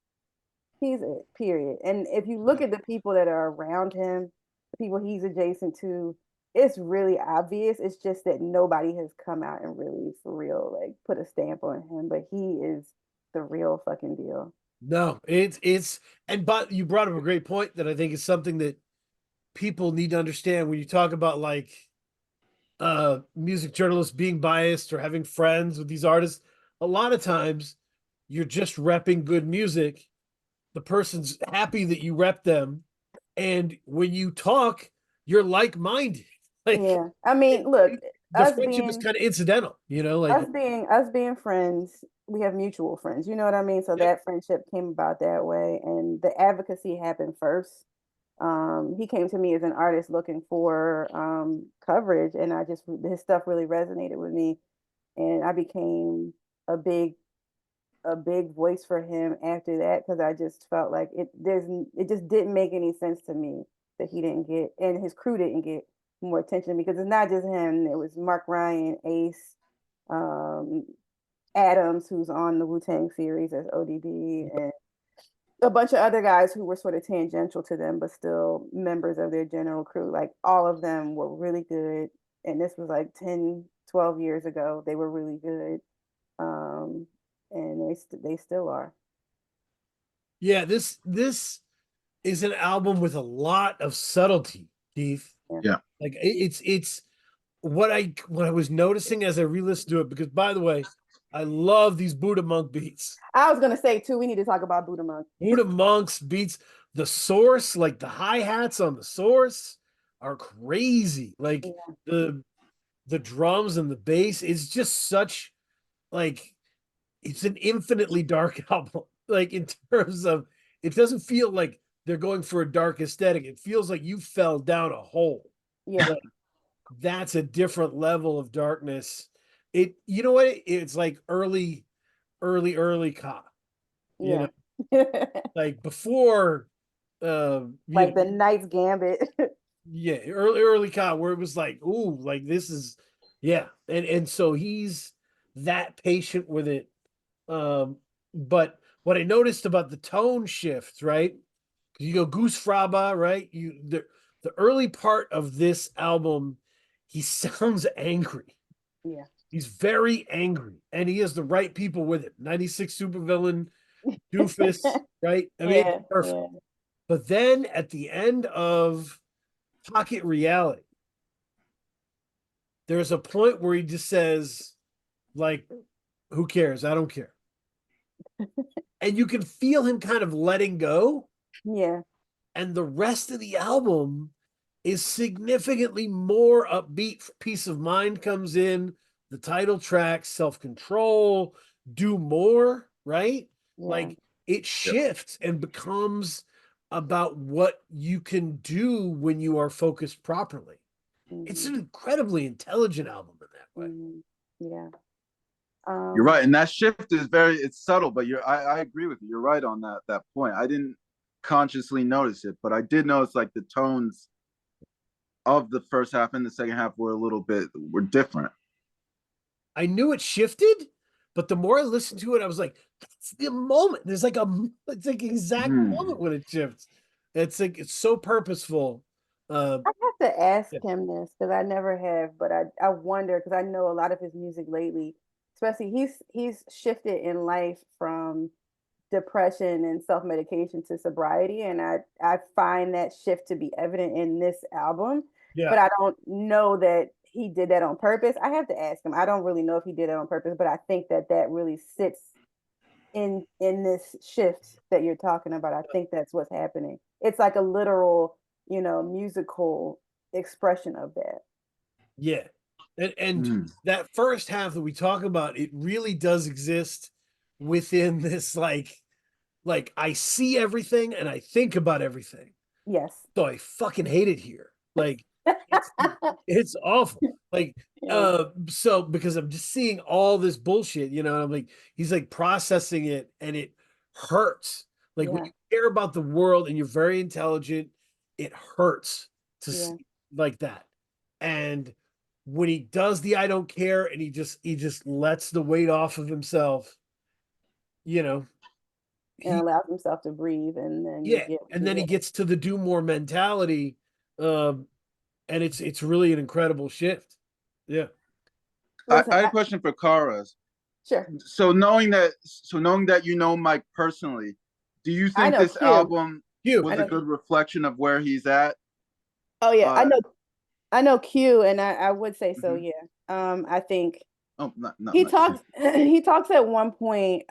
He's it, period. And if you look at the people that are around him, the people he's adjacent to, it's really obvious. It's just that nobody has come out and really, for real, like put a stamp on him. But he is the real fucking deal. No, but you brought up a great point that I think is something that people need to understand when you talk about like music journalists being biased or having friends with these artists. A lot of times you're just repping good music. The person's happy that you rep them, and when you talk, you're like-minded. Like, yeah, I mean, look, the friendship is kind of incidental, like us being friends, we have mutual friends. You know what I mean? So yep. that friendship came about that way, and the advocacy happened first. He came to me as an artist looking for coverage, and his stuff really resonated with me, and I became a big voice for him after that because I just felt like it just didn't make any sense to me that he didn't get and his crew didn't get more attention because it's not just him. It was Mark Ryan, Ace, um, Adams, who's on the Wu-Tang series as ODB, and a bunch of other guys who were sort of tangential to them, but still members of their general crew. Like all of them were really good. And this was like 10, 12 years ago. They were really good. And they still are. Yeah, this is an album with a lot of subtlety, Keith. Yeah. Like it's what I was noticing as I re-listened to it, because by the way, I love these Buddha Monk beats. I was gonna say too, we need to talk about Buddha Monk. Buddha Monk's beats, the source, like the hi-hats on the source are crazy. Like the drums and the bass is just such like it's an infinitely dark album. Like in terms of it doesn't feel like they're going for a dark aesthetic. It feels like you fell down a hole. Yeah. Like, that's a different level of darkness. You know what? It's like early Ka. You know, like before like the Knight's Gambit. yeah, early Ka, where it was like, ooh, like this is and so he's that patient with it. But what I noticed about the tone shift, right? You go Goose Fraba, right? The early part of this album, he sounds angry. Yeah. He's very angry, and he has the right people with it. 96 supervillain, doofus, right? I mean, it's perfect. Yeah. But then at the end of Pocket Reality, there's a point where he just says, like, who cares? I don't care. And you can feel him kind of letting go. Yeah. And the rest of the album is significantly more upbeat. Peace of Mind comes in, the title track, Self-Control, Do More, right? Yeah. Like it shifts and becomes about what you can do when you are focused properly. Mm-hmm. It's an incredibly intelligent album in that way. Mm-hmm. Yeah. You're right, and that shift is it's subtle, but I agree with you. You're right on that point. I didn't consciously notice it, but I did notice like the tones of the first half and the second half were different. I knew it shifted, but the more I listened to it, I was like, that's the moment. There's like it's like exact moment when it shifts. It's like it's so purposeful. I have to ask him this because I never have, but I wonder because I know a lot of his music lately, especially he's shifted in life from depression and self-medication to sobriety, and I find that shift to be evident in this album. but I don't know that he did that on purpose. I have to ask him. I don't really know if he did it on purpose, but I think that really sits in this shift that you're talking about. I think that's what's happening. It's like a literal, musical expression of that. Yeah. And that first half that we talk about, it really does exist within this like I see everything and I think about everything. Yes. So I fucking hate it here. Like it's awful. Like so because I'm just seeing all this bullshit, I'm like he's like processing it and it hurts. Like when you care about the world and you're very intelligent, it hurts to see like that. And when he does the I don't care and he just lets the weight off of himself, and allows himself to breathe, and then he gets to the do more mentality, and it's really an incredible shift. Yeah. Listen, I have a question for Kara. Sure. So knowing that you know Mike personally, do you think this album was a good reflection of where he's at? Oh yeah, I know Q, and I would say so. Yeah. I think. Oh, not he talks. He talks at one point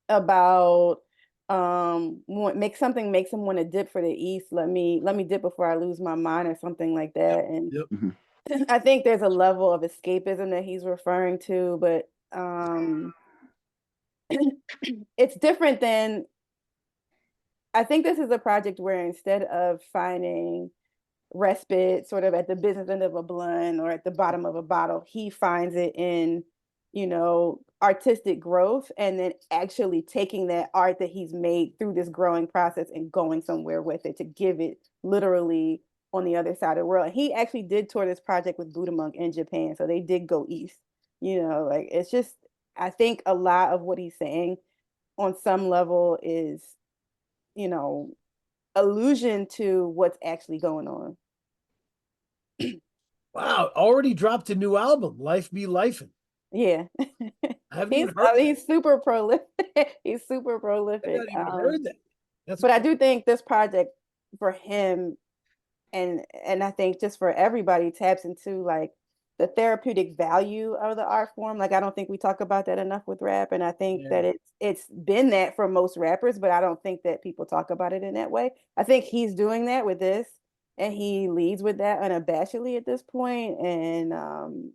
about makes him want to dip for the East. Let me dip before I lose my mind, or something like that. And I think there's a level of escapism that he's referring to, but it's different than. I think this is a project where instead of finding respite sort of at the business end of a blunt or at the bottom of a bottle, he finds it in, artistic growth, and then actually taking that art that he's made through this growing process and going somewhere with it to give it literally on the other side of the world. And he actually did tour this project with Buddha Monk in Japan, so they did go east. Like it's just, I think a lot of what he's saying on some level is, allusion to what's actually going on. Wow, already dropped a new album, Life Be Lifin'. Yeah. I haven't even heard he's super prolific. He's super prolific. I haven't even heard that. But I do think this project for him, and I think just for everybody, taps into like the therapeutic value of the art form. Like I don't think we talk about that enough with rap, and I think that it's been that for most rappers, but I don't think that people talk about it in that way. I think he's doing that with this, and he leads with that unabashedly at this point, and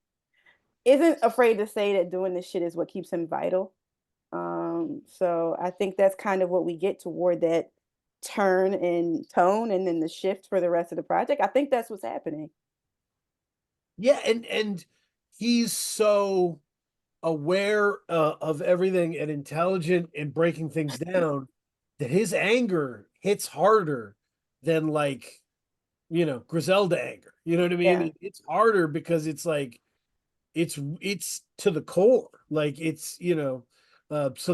isn't afraid to say that doing this shit is what keeps him vital. So I think that's kind of what we get toward that turn in tone, and then the shift for the rest of the project. I think that's what's happening. Yeah, and he's so aware of everything and intelligent and breaking things down that his anger hits harder than like, Griselda anger. You know what I mean? Yeah. It's harder because it's like it's to the core. Like it's, so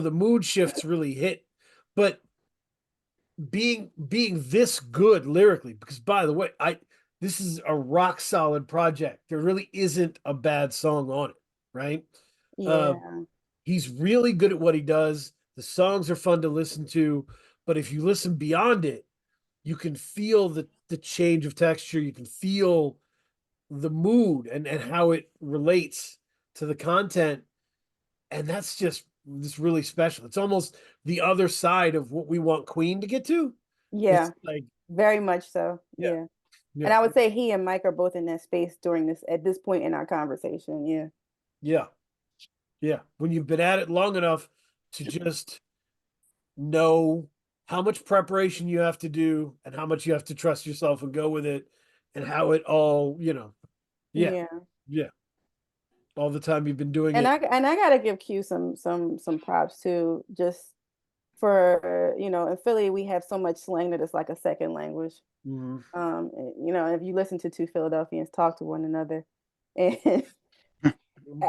the mood shifts really hit. But being this good lyrically, because by the way, this is a rock solid project. There really isn't a bad song on it, right? Yeah. He's really good at what he does. The songs are fun to listen to, but if you listen beyond it, you can feel the change of texture. You can feel the mood and how it relates to the content. And that's just really special. It's almost the other side of what we want Kueen to get to. Yeah. It's like very much so. Yeah. And I would say he and Mike are both in that space at this point in our conversation. Yeah. Yeah. Yeah. When you've been at it long enough to just know how much preparation you have to do and how much you have to trust yourself and go with it, and how it all, yeah. All the time you've been doing it. And I gotta give Q some props too, just for, in Philly we have so much slang that it's like a second language. If you listen to two Philadelphians talk to one another, and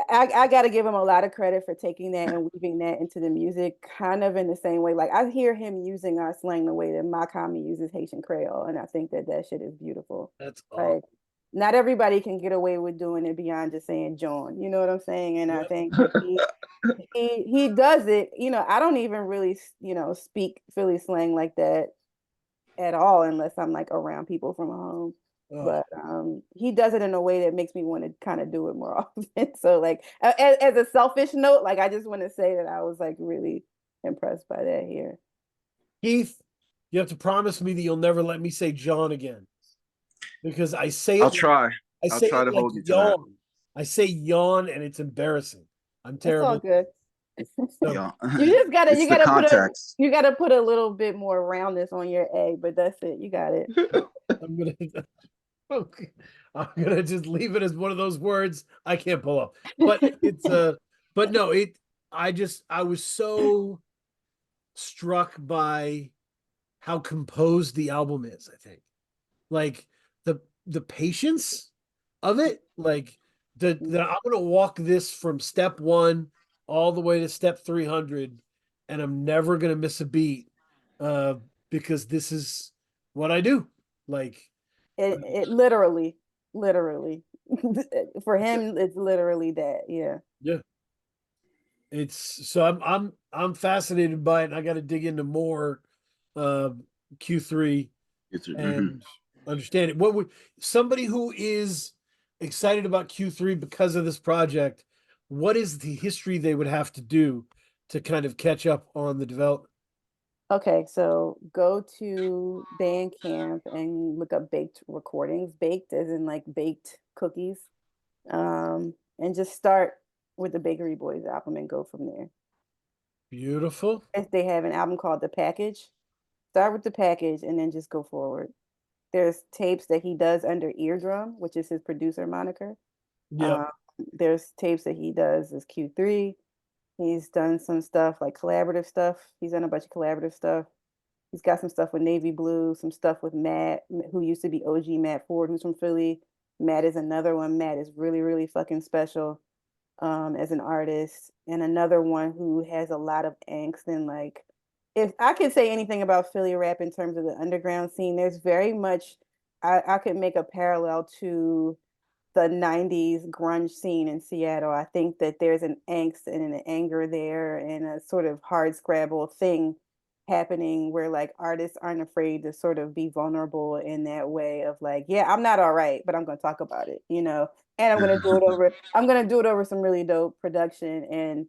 I got to give him a lot of credit for taking that and weaving that into the music, kind of in the same way. Like I hear him using our slang the way that Makami uses Haitian Creole, and I think that shit is beautiful. That's like, not everybody can get away with doing it beyond just saying John. You know what I'm saying? And I think he does it. I don't even really speak Philly slang like that at all unless I'm like around people from home. Oh, but he does it in a way that makes me want to kind of do it more often. So like as a selfish note, like I just want to say that I was like really impressed by that here. Keith, you have to promise me that you'll never let me say John again, because I say I'll it. try. I I'll say try it to like hold you to that. yawn. I say yawn, and it's embarrassing. I'm It's all terrible. good. So, Yeah. You just gotta It's the context. you gotta put a little bit more roundness on your egg, but that's it. You got it. I'm gonna okay. I'm gonna just leave it as one of those words I can't pull up. But it's but no, I was so struck by how composed the album is, I think. Like the patience of it, like the I'm gonna walk this from step one all the way to step 300, and I'm never gonna miss a beat, uh, because this is what I do. Like, It literally for yeah, him, it's literally that. Yeah. yeah. It's so I'm fascinated by it, and I got to dig into more uh, Q3 Mhm. and understand it. What would somebody who is excited about Q3 because of this project, what is the history they would have to do to kind of catch up on the development? Okay, so go to Bandcamp and look up baked recordings. Baked as in like baked cookies. And just start with the Bakery Boys album and go from there. Beautiful. If they have an album called The Package, start with The Package and then just go forward. There's tapes that he does under Eardrum, which is his producer moniker. Yep. Um, there's tapes that he does as Q3. He's done some stuff like collaborative stuff. He's done a bunch of collaborative stuff. He's got some stuff with Navy Blue, some stuff with Matt, who used to be OG Matt Ford, who's from Philly. Matt is another one. Matt is really, really fucking special as an artist, and another one who has a lot of angst and like, if I could say anything about Philly rap in terms of the underground scene, there's very much I could make a parallel to the 90s grunge scene in Seattle. I think that there's an angst and an anger there and a sort of hard scrabble thing happening where like artists aren't afraid to sort of be vulnerable in that way of like, yeah, I'm not all right, but I'm going to talk about it, you know, and I'm going to do it over some really dope production, and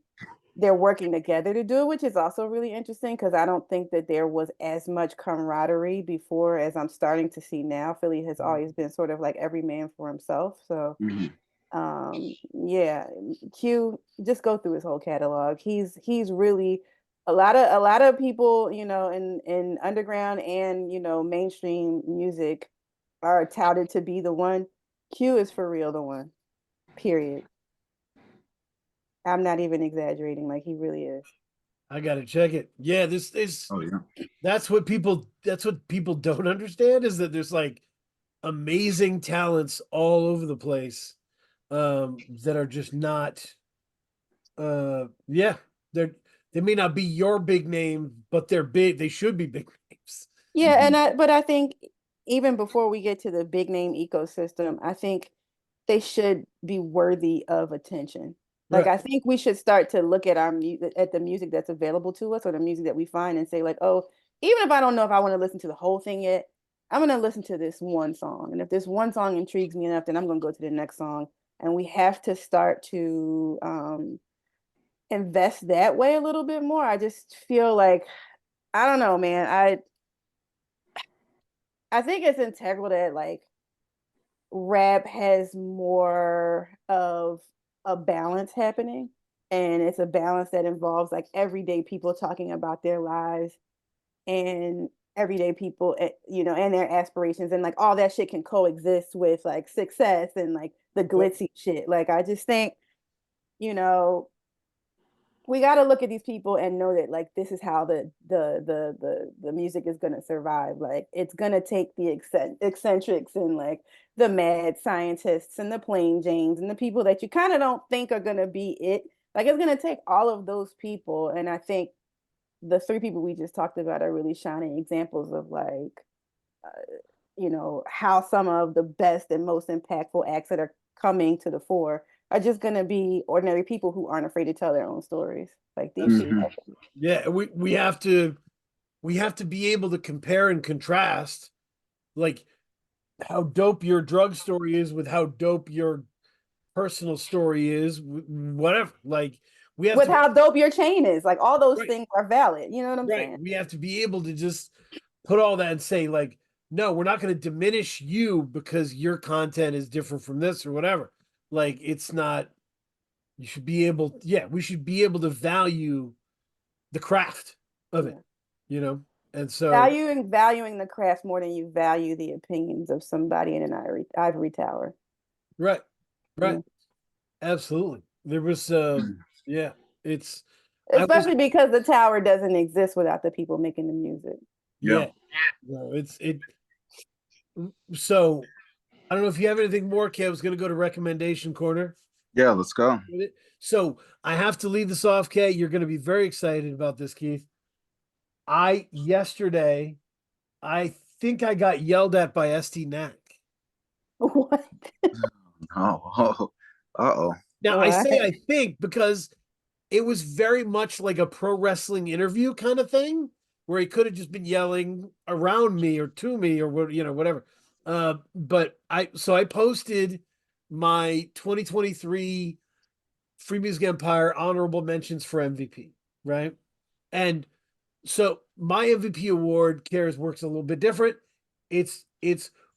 they're working together to do it, which is also really interesting because I don't think that there was as much camaraderie before as I'm starting to see now. Philly has always been sort of like every man for himself. So Mhm. yeah, Q, just go through his whole catalog. He's really a lot of people, you know, in underground and, you know, mainstream music are touted to be the one. Q is for real the one. Period. I'm not even exaggerating, like he really is. I gotta check it. Yeah, this is Oh yeah. that's what people don't understand, is that there's like amazing talents all over the place, that are just not yeah, they're they may not be your big name, but they're big, they should be big names. Yeah, Mhm. but I think even before we get to the big name ecosystem, I think they should be worthy of attention. Like Right. I think we should start to look at our at the music that's available to us or the music that we find and say like, oh, even if I don't know if I want to listen to the whole thing yet, I'm gonna listen to this one song. And if this one song intrigues me enough, then I'm gonna go to the next song. And we have to start to invest that way a little bit more. I just feel like I don't know, man. I think it's integral that like rap has more of a balance happening, and it's a balance that involves like everyday people talking about their lives and everyday people, you know, and their aspirations, and like all that shit can coexist with like success and like the Yep. glitzy shit. Like I just think, you know, we got to look at these people and know that like this is how the music is going to survive. Like it's going to take the eccentrics and like the mad scientists and the plain janes and the people that you kind of don't think are going to be it. Like it's going to take all of those people, and I think the three people we just talked about are really shining examples of like you know, how some of the best and most impactful acts that are coming to the fore are just going to be ordinary people who aren't afraid to tell their own stories. Like these Mhm. people. Yeah, we have to be able to compare and contrast. Like how dope your drug story is with how dope your personal story is, whatever. Like we have With to how dope your chain is, like all those right, things are valid. You know what I'm right. saying? We have to be able to just put all that and say, like, no, we're not going to diminish you because your content is different from this or whatever. Like, it's not. You should be able, yeah, we should be able to value the craft of it, Yeah. you know. And so, Valuing the craft more than you value the opinions of somebody in an ivory tower. right, right, Yeah. absolutely. There was, yeah, it's. I was, Especially because the tower doesn't exist without the people making the music. Yeah. yeah, no, it's it. So I don't know if you have anything more, Kev. I was going to go to recommendation corner. Yeah, let's go. So I have to leave this off, Kay. You're going to be very excited about this, Keith. Yesterday, I think I got yelled at by ST Knack. What? Oh, uh-oh. Now I Why? say I think because it was very much like a pro wrestling interview kind of thing, where he could have just been yelling around me or to me or what, whatever. But I posted my 2023 Free Music Empire honorable mentions for MVP, right? And so my MVP award cares works a little bit different. It's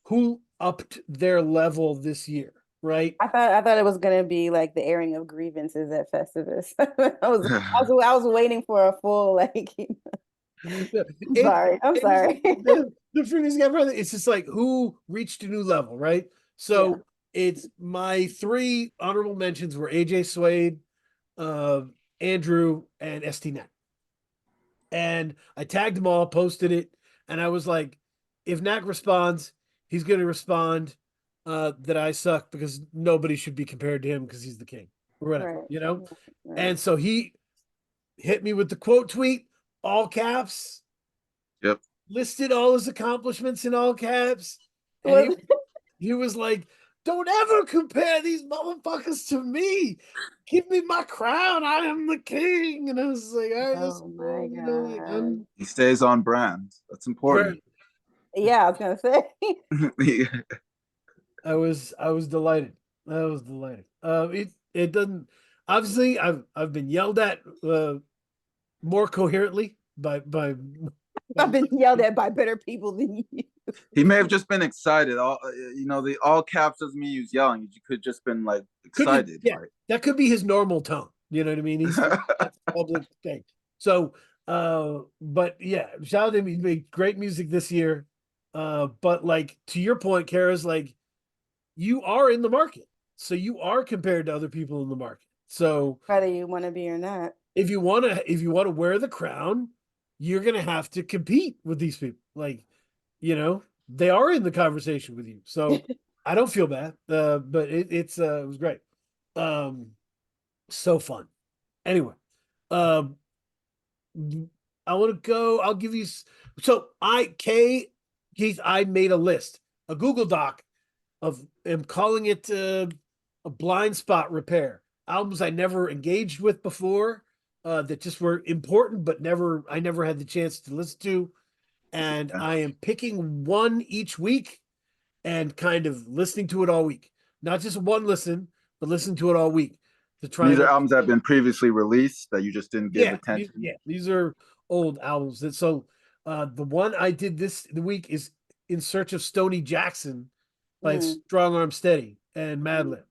who upped their level this year, right? I thought it was gonna be like the airing of grievances at Festivus. I was waiting for a full like. I'm sorry. I'm It was sorry. the Free Music Empire. It's just like who reached a new level, right? Yeah. So it's my three honorable mentions were AJ Suede, uh, Andrew, and ST and I tagged them all, posted it, and I was like, if Knack responds, he's going to respond that I suck because nobody should be compared to him because he's the king or whatever, Right. you know? Right. And so he hit me with the quote tweet, all caps, Yep. listed all his accomplishments in all caps. And Was he was like, don't ever compare these motherfuckers to me. Give me my crown. I am the king. And I was like, all right, that's oh my cool. Like God. He stays on brand. That's important. Yeah, I was gonna say. I was delighted. I was delighted. It doesn't obviously I've been yelled at more coherently by I've been yelled at by better people than you. He may have just been excited. The all caps doesn't mean he was yelling. You could just been like excited. yeah, that could be his normal tone. You know what I mean? He's that's a public thing. So but yeah, shout out to him. He made great music this year. But like to your point, Kara's like you are in the market. So you are compared to other people in the market. So Whether you want to be or not. if you want to wear the crown, you're going to have to compete with these people. Like, they are in the conversation with you. So I don't feel bad. But it was great. So fun. Anyway, um I want to go. I'll give you so Keith, I made a list, a Google Doc of am calling it a blind spot repair. Albums I never engaged with before, that just were important, but I never had the chance to listen to. And I am picking one each week and kind of listening to it all week. Not just one listen, but listen to it all week to try These and are albums that have been previously released that you just didn't give attention. these are old albums. And so the one I did the week is In Search of Stoney Jackson by Strong Arm Steady and Madlib.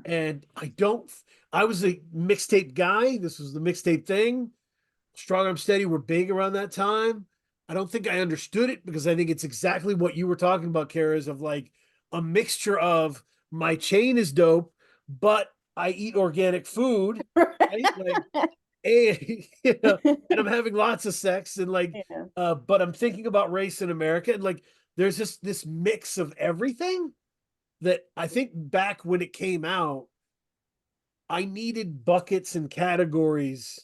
And I was a mixtape guy. This was the mixtape thing. Strong Arm Steady were big around that time. I don't think I understood it because I think it's exactly what you were talking about, Karas, of like a mixture of my chain is dope, but I eat organic food, right? Like, and I'm having lots of sex and like, Yeah. but I'm thinking about race in America and like, there's just this mix of everything that I think back when it came out, I needed buckets and categories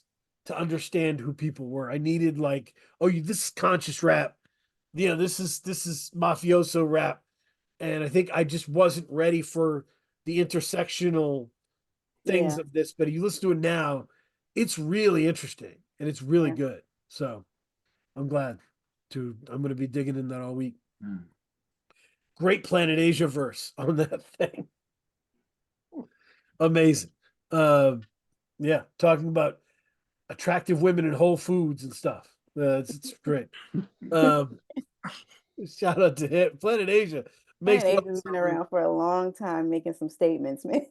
to understand who people were. I needed like, oh, this is conscious rap. This is mafioso rap. And I think I just wasn't ready for the intersectional things Yeah. of this. But if you listen to it now, it's really interesting and it's really Yeah. good. So I'm glad I'm going to be digging in that all week. great Planet Asia verse on that thing. Amazing. Yeah, talking about attractive women in Whole Foods and stuff. It's great. Um, shout out to him. Planet Asia makes Planet Asia's been around for a long time, making some statements, man.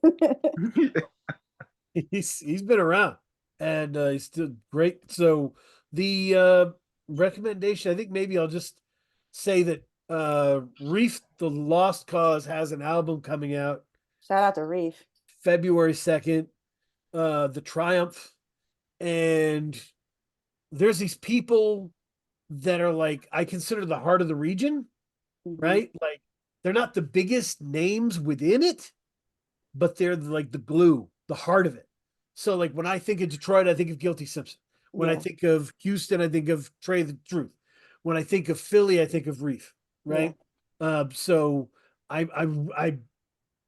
he's been around, and he's still great. So the recommendation, I think maybe I'll just say that Reef the Lost Cause has an album coming out Shout out to Reef. February 2nd, The Triumph, and there's these people that are like, I consider the heart of the region, right? Like they're not the biggest names within it, but they're like the glue, the heart of it. So like when I think of Detroit, I think of Guilty Simpson. When I think of Houston, I think of Trey the Truth. When I think of Philly, I think of Reef, right? So I'm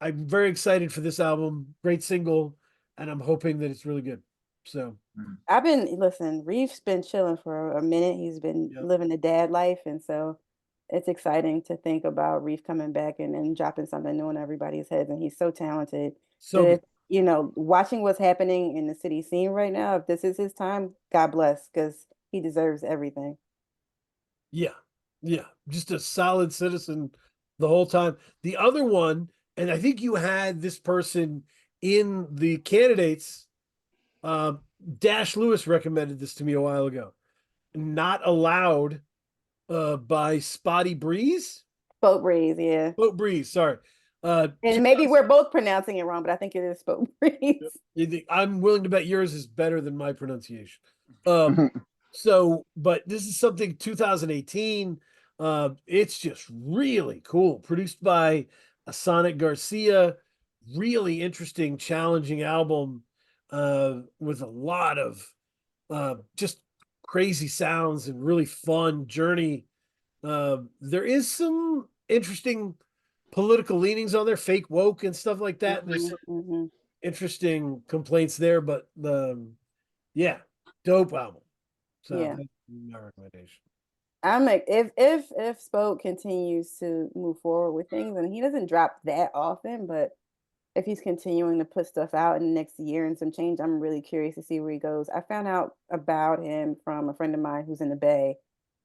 very excited for this album. Great single, and I'm hoping that it's really good. So listen, Reef's been chilling for a minute. He's been living the dad life, and so it's exciting to think about Reef coming back and dropping something new in everybody's heads. And he's so talented. So if, watching what's happening in the city scene right now, if this is his time, God bless, because he deserves everything. Yeah. Just a solid citizen the whole time. The other one, and I think you had this person in the candidates, Dash Lewis recommended this to me a while ago. Not Allowed by Spotty Breeze. Boat Breeze, yeah. Boat Breeze, sorry. And maybe we're both pronouncing it wrong, but I think it is Boat Breeze. I'm willing to bet yours is better than my pronunciation. But this is something 2018. It's just really cool. Produced by Asonic Garcia. Really interesting, challenging album with a lot of just crazy sounds and really fun journey. There is some interesting political leanings on there, fake woke and stuff like that. There's some interesting complaints there, but yeah, dope album. So that's my recommendation. I'm like, if Spoke continues to move forward with things, and he doesn't drop that often, but if he's continuing to put stuff out in the next year and some change, I'm really curious to see where he goes. I found out about him from a friend of mine who's in the Bay,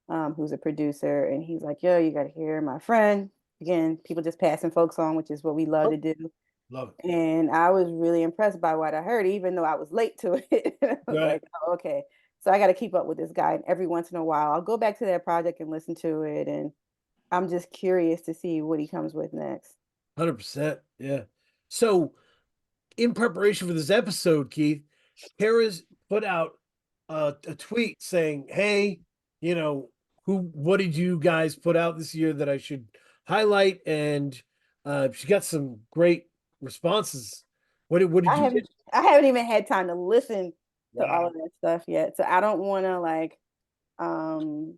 who's a producer, and he's like, yo, you got to hear my friend. Again, people just passing folks on, which is what we love to do. Love it. And I was really impressed by what I heard, even though I was late to it. I was like, oh, okay. So I got to keep up with this guy. And every once in a while, I'll go back to that project and listen to it. And I'm just curious to see what he comes with next. 100%. Yeah. So in preparation for this episode, Keith, Kara's put out a tweet saying, hey, what did you guys put out this year that I should highlight? And she got some great responses. What did you get? I haven't even had time to listen to all of that stuff yet. So I don't want to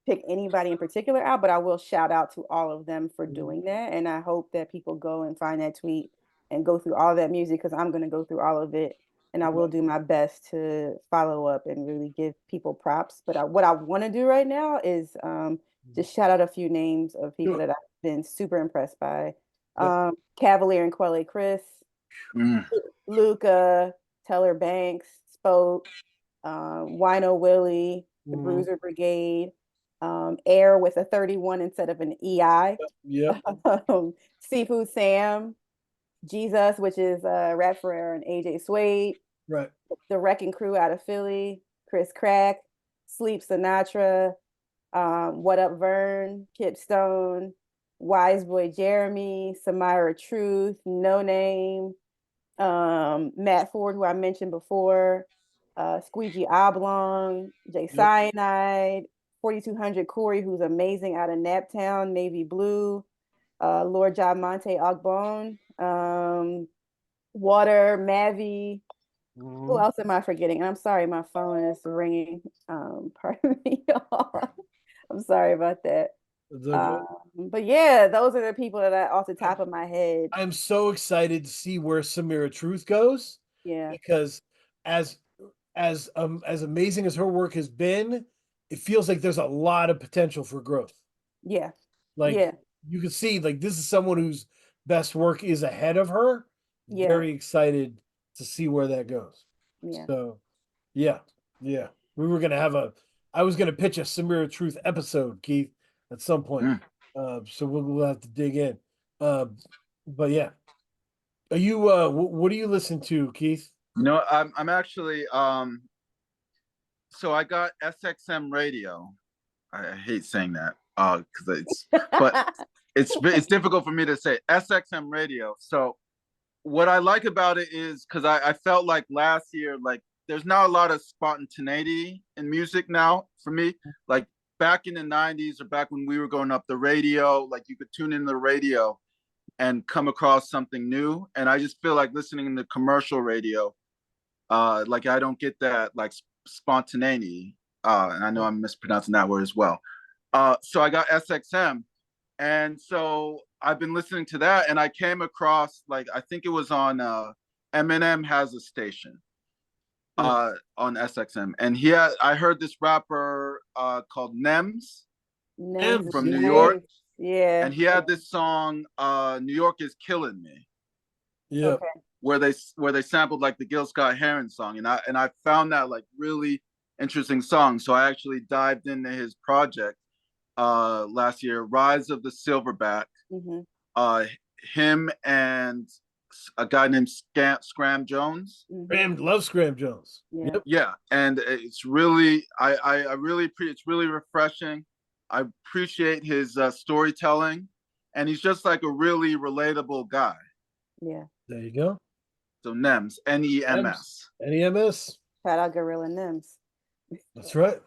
pick anybody in particular out, but I will shout out to all of them for doing that. And I hope that people go and find that tweet and go through all of that music, because I'm going to go through all of it. And I will do my best to follow up and really give people props. But what I want to do right now is just shout out a few names of people that I've been super impressed by. Cavalier and Quelle Chris, Luca, Teller Banks, Spoke, Wino Willie, the Bruiser Brigade, Air with a 31 instead of an EI. Seafood Sam, Jesus, which is Rap Ferrer and AJ Suede. Right. The Wrecking Crew out of Philly, Chris Crack, Sleep Sinatra, What Up Vern, Kip Stone, Wise Boy Jeremy, Samira Truth, No Name, Matt Ford, who I mentioned before, Squeegee Oblong, Jay Cyanide, 4200 Corey, who's amazing out of Naptown, Navy Blue, Lord John Monte Ogbone, Water, Mavi. Who else am I forgetting? And I'm sorry, my phone is ringing. Pardon me, y'all. I'm sorry about that. But yeah, those are the people that I off the top of my head. I'm so excited to see where Samira Truth goes. Yeah. Because as amazing as her work has been, it feels like there's a lot of potential for growth. Yeah. Like you can see like this is someone whose best work is ahead of her. Yeah. Very excited to see where that goes. Yeah. So yeah. We were gonna have I was gonna pitch a Samira Truth episode, Keith, at some point. So we'll have to dig in. But yeah. Are you what do you listen to, Keith? No, I'm actually so I got SXM radio. I hate saying that because it's difficult for me to say SXM radio. So what I like about it is because I felt like last year, like there's not a lot of spontaneity in music now for me. Like back in the 90s or back when we were growing up, the radio, like you could tune in the radio and come across something new. And I just feel like listening to commercial radio, like I don't get that like spontaneity. And I know I'm mispronouncing that word as well. So I got SXM. And so I've been listening to that, and I came across like I think it was on Eminem has a station on SXM, and I heard this rapper called Nems from New York, Yeah, and he had this song New York is Killing Me. Yeah. Okay. Where they sampled like the Gil Scott Heron song, and I found that like really interesting song. So I actually dived into his project last year, Rise of the Silverback. Him and a guy named Scram Jones. Love Scram Jones. Yeah, and it's really I really it's really refreshing. I appreciate his storytelling, and he's just like a really relatable guy. Yeah. There you go. So Nems, Nems. Nems. Shout out Gorilla Nems. That's right.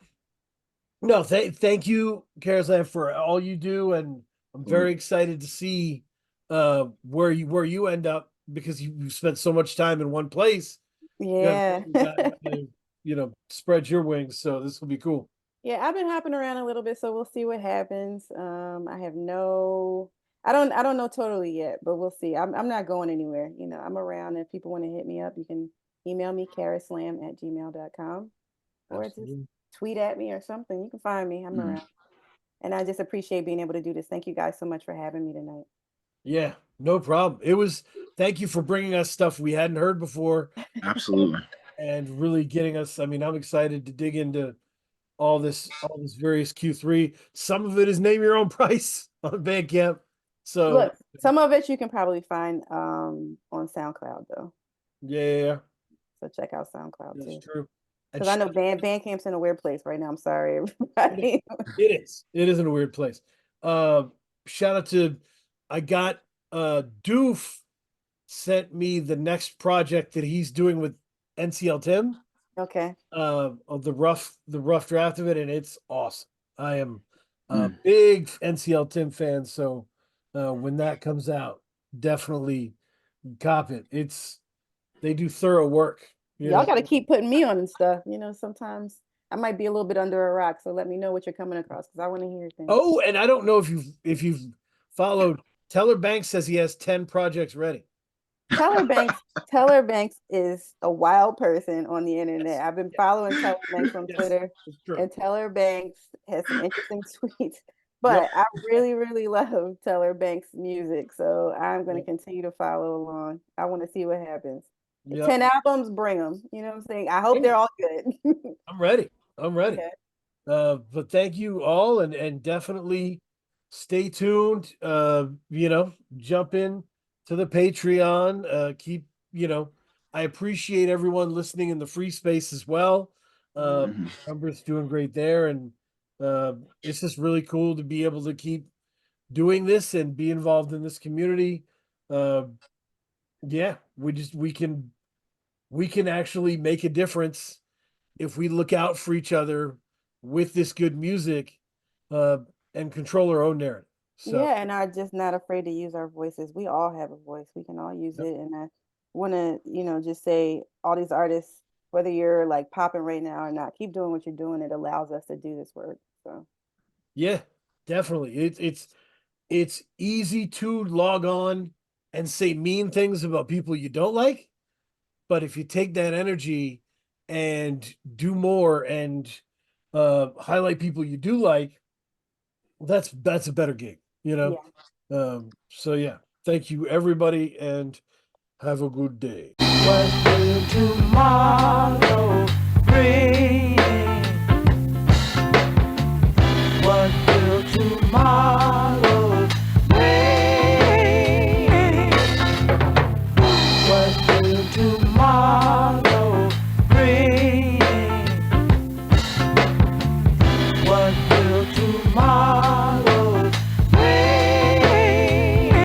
No, thank you, Karazan, for all you do, and I'm very excited to see where you end up because you spent so much time in one place. Yeah. Spread your wings. So this will be cool. Yeah, I've been hopping around a little bit, so we'll see what happens. I don't know totally yet, but we'll see. I'm not going anywhere. I'm around. If people want to hit me up, you can email me karaslam@gmail.com or just tweet at me or something. You can find me. I'm around. And I just appreciate being able to do this. Thank you guys so much for having me tonight. Yeah, no problem. Thank you for bringing us stuff we hadn't heard before. Absolutely. And really getting us, I'm excited to dig into all this various QThree. Some of it is name your own price on Bandcamp. So look, some of it you can probably find on SoundCloud though. Yeah. So check out SoundCloud too. That's true. Because I know Bandcamp's in a weird place right now. I'm sorry, everybody. It is. It is in a weird place. Shout out to I got Doof sent me the next project that he's doing with NCL Tim. Okay. Of the rough draft of it, and it's awesome. I am a big NCL Tim fan, so when that comes out, definitely cop it. They do thorough work. Y'all got to keep putting me on and stuff. Sometimes I might be a little bit under a rock, so let me know what you're coming across because I want to hear things. Oh, and I don't know if you've followed. Teller Banks says he has 10 projects ready. Teller Banks is a wild person on the internet. I've been following Teller Banks on Twitter, and Teller Banks has some interesting tweets. But I really, really love Teller Banks' music, so I'm going to continue to follow along. I want to see what happens. 10 albums, bring them. You know what I'm saying? I hope they're all good. I'm ready. Okay. But thank you all, and definitely stay tuned. Jump in to the Patreon. I appreciate everyone listening in the free space as well. Numbers doing great there, and it's just really cool to be able to keep doing this and be involved in this community. We can actually make a difference if we look out for each other with this good music and control our own narrative. So, yeah, and are just not afraid to use our voices. We all have a voice. We can all use it. And I want to, just say all these artists, whether you're like popping right now or not, keep doing what you're doing. It allows us to do this work. So yeah, definitely. It's easy to log on and say mean things about people you don't like. But if you take that energy and do more and highlight people you do like, that's a better gig. you know. So yeah, thank you everybody, and have a good day. What will tomorrow bring? What will tomorrow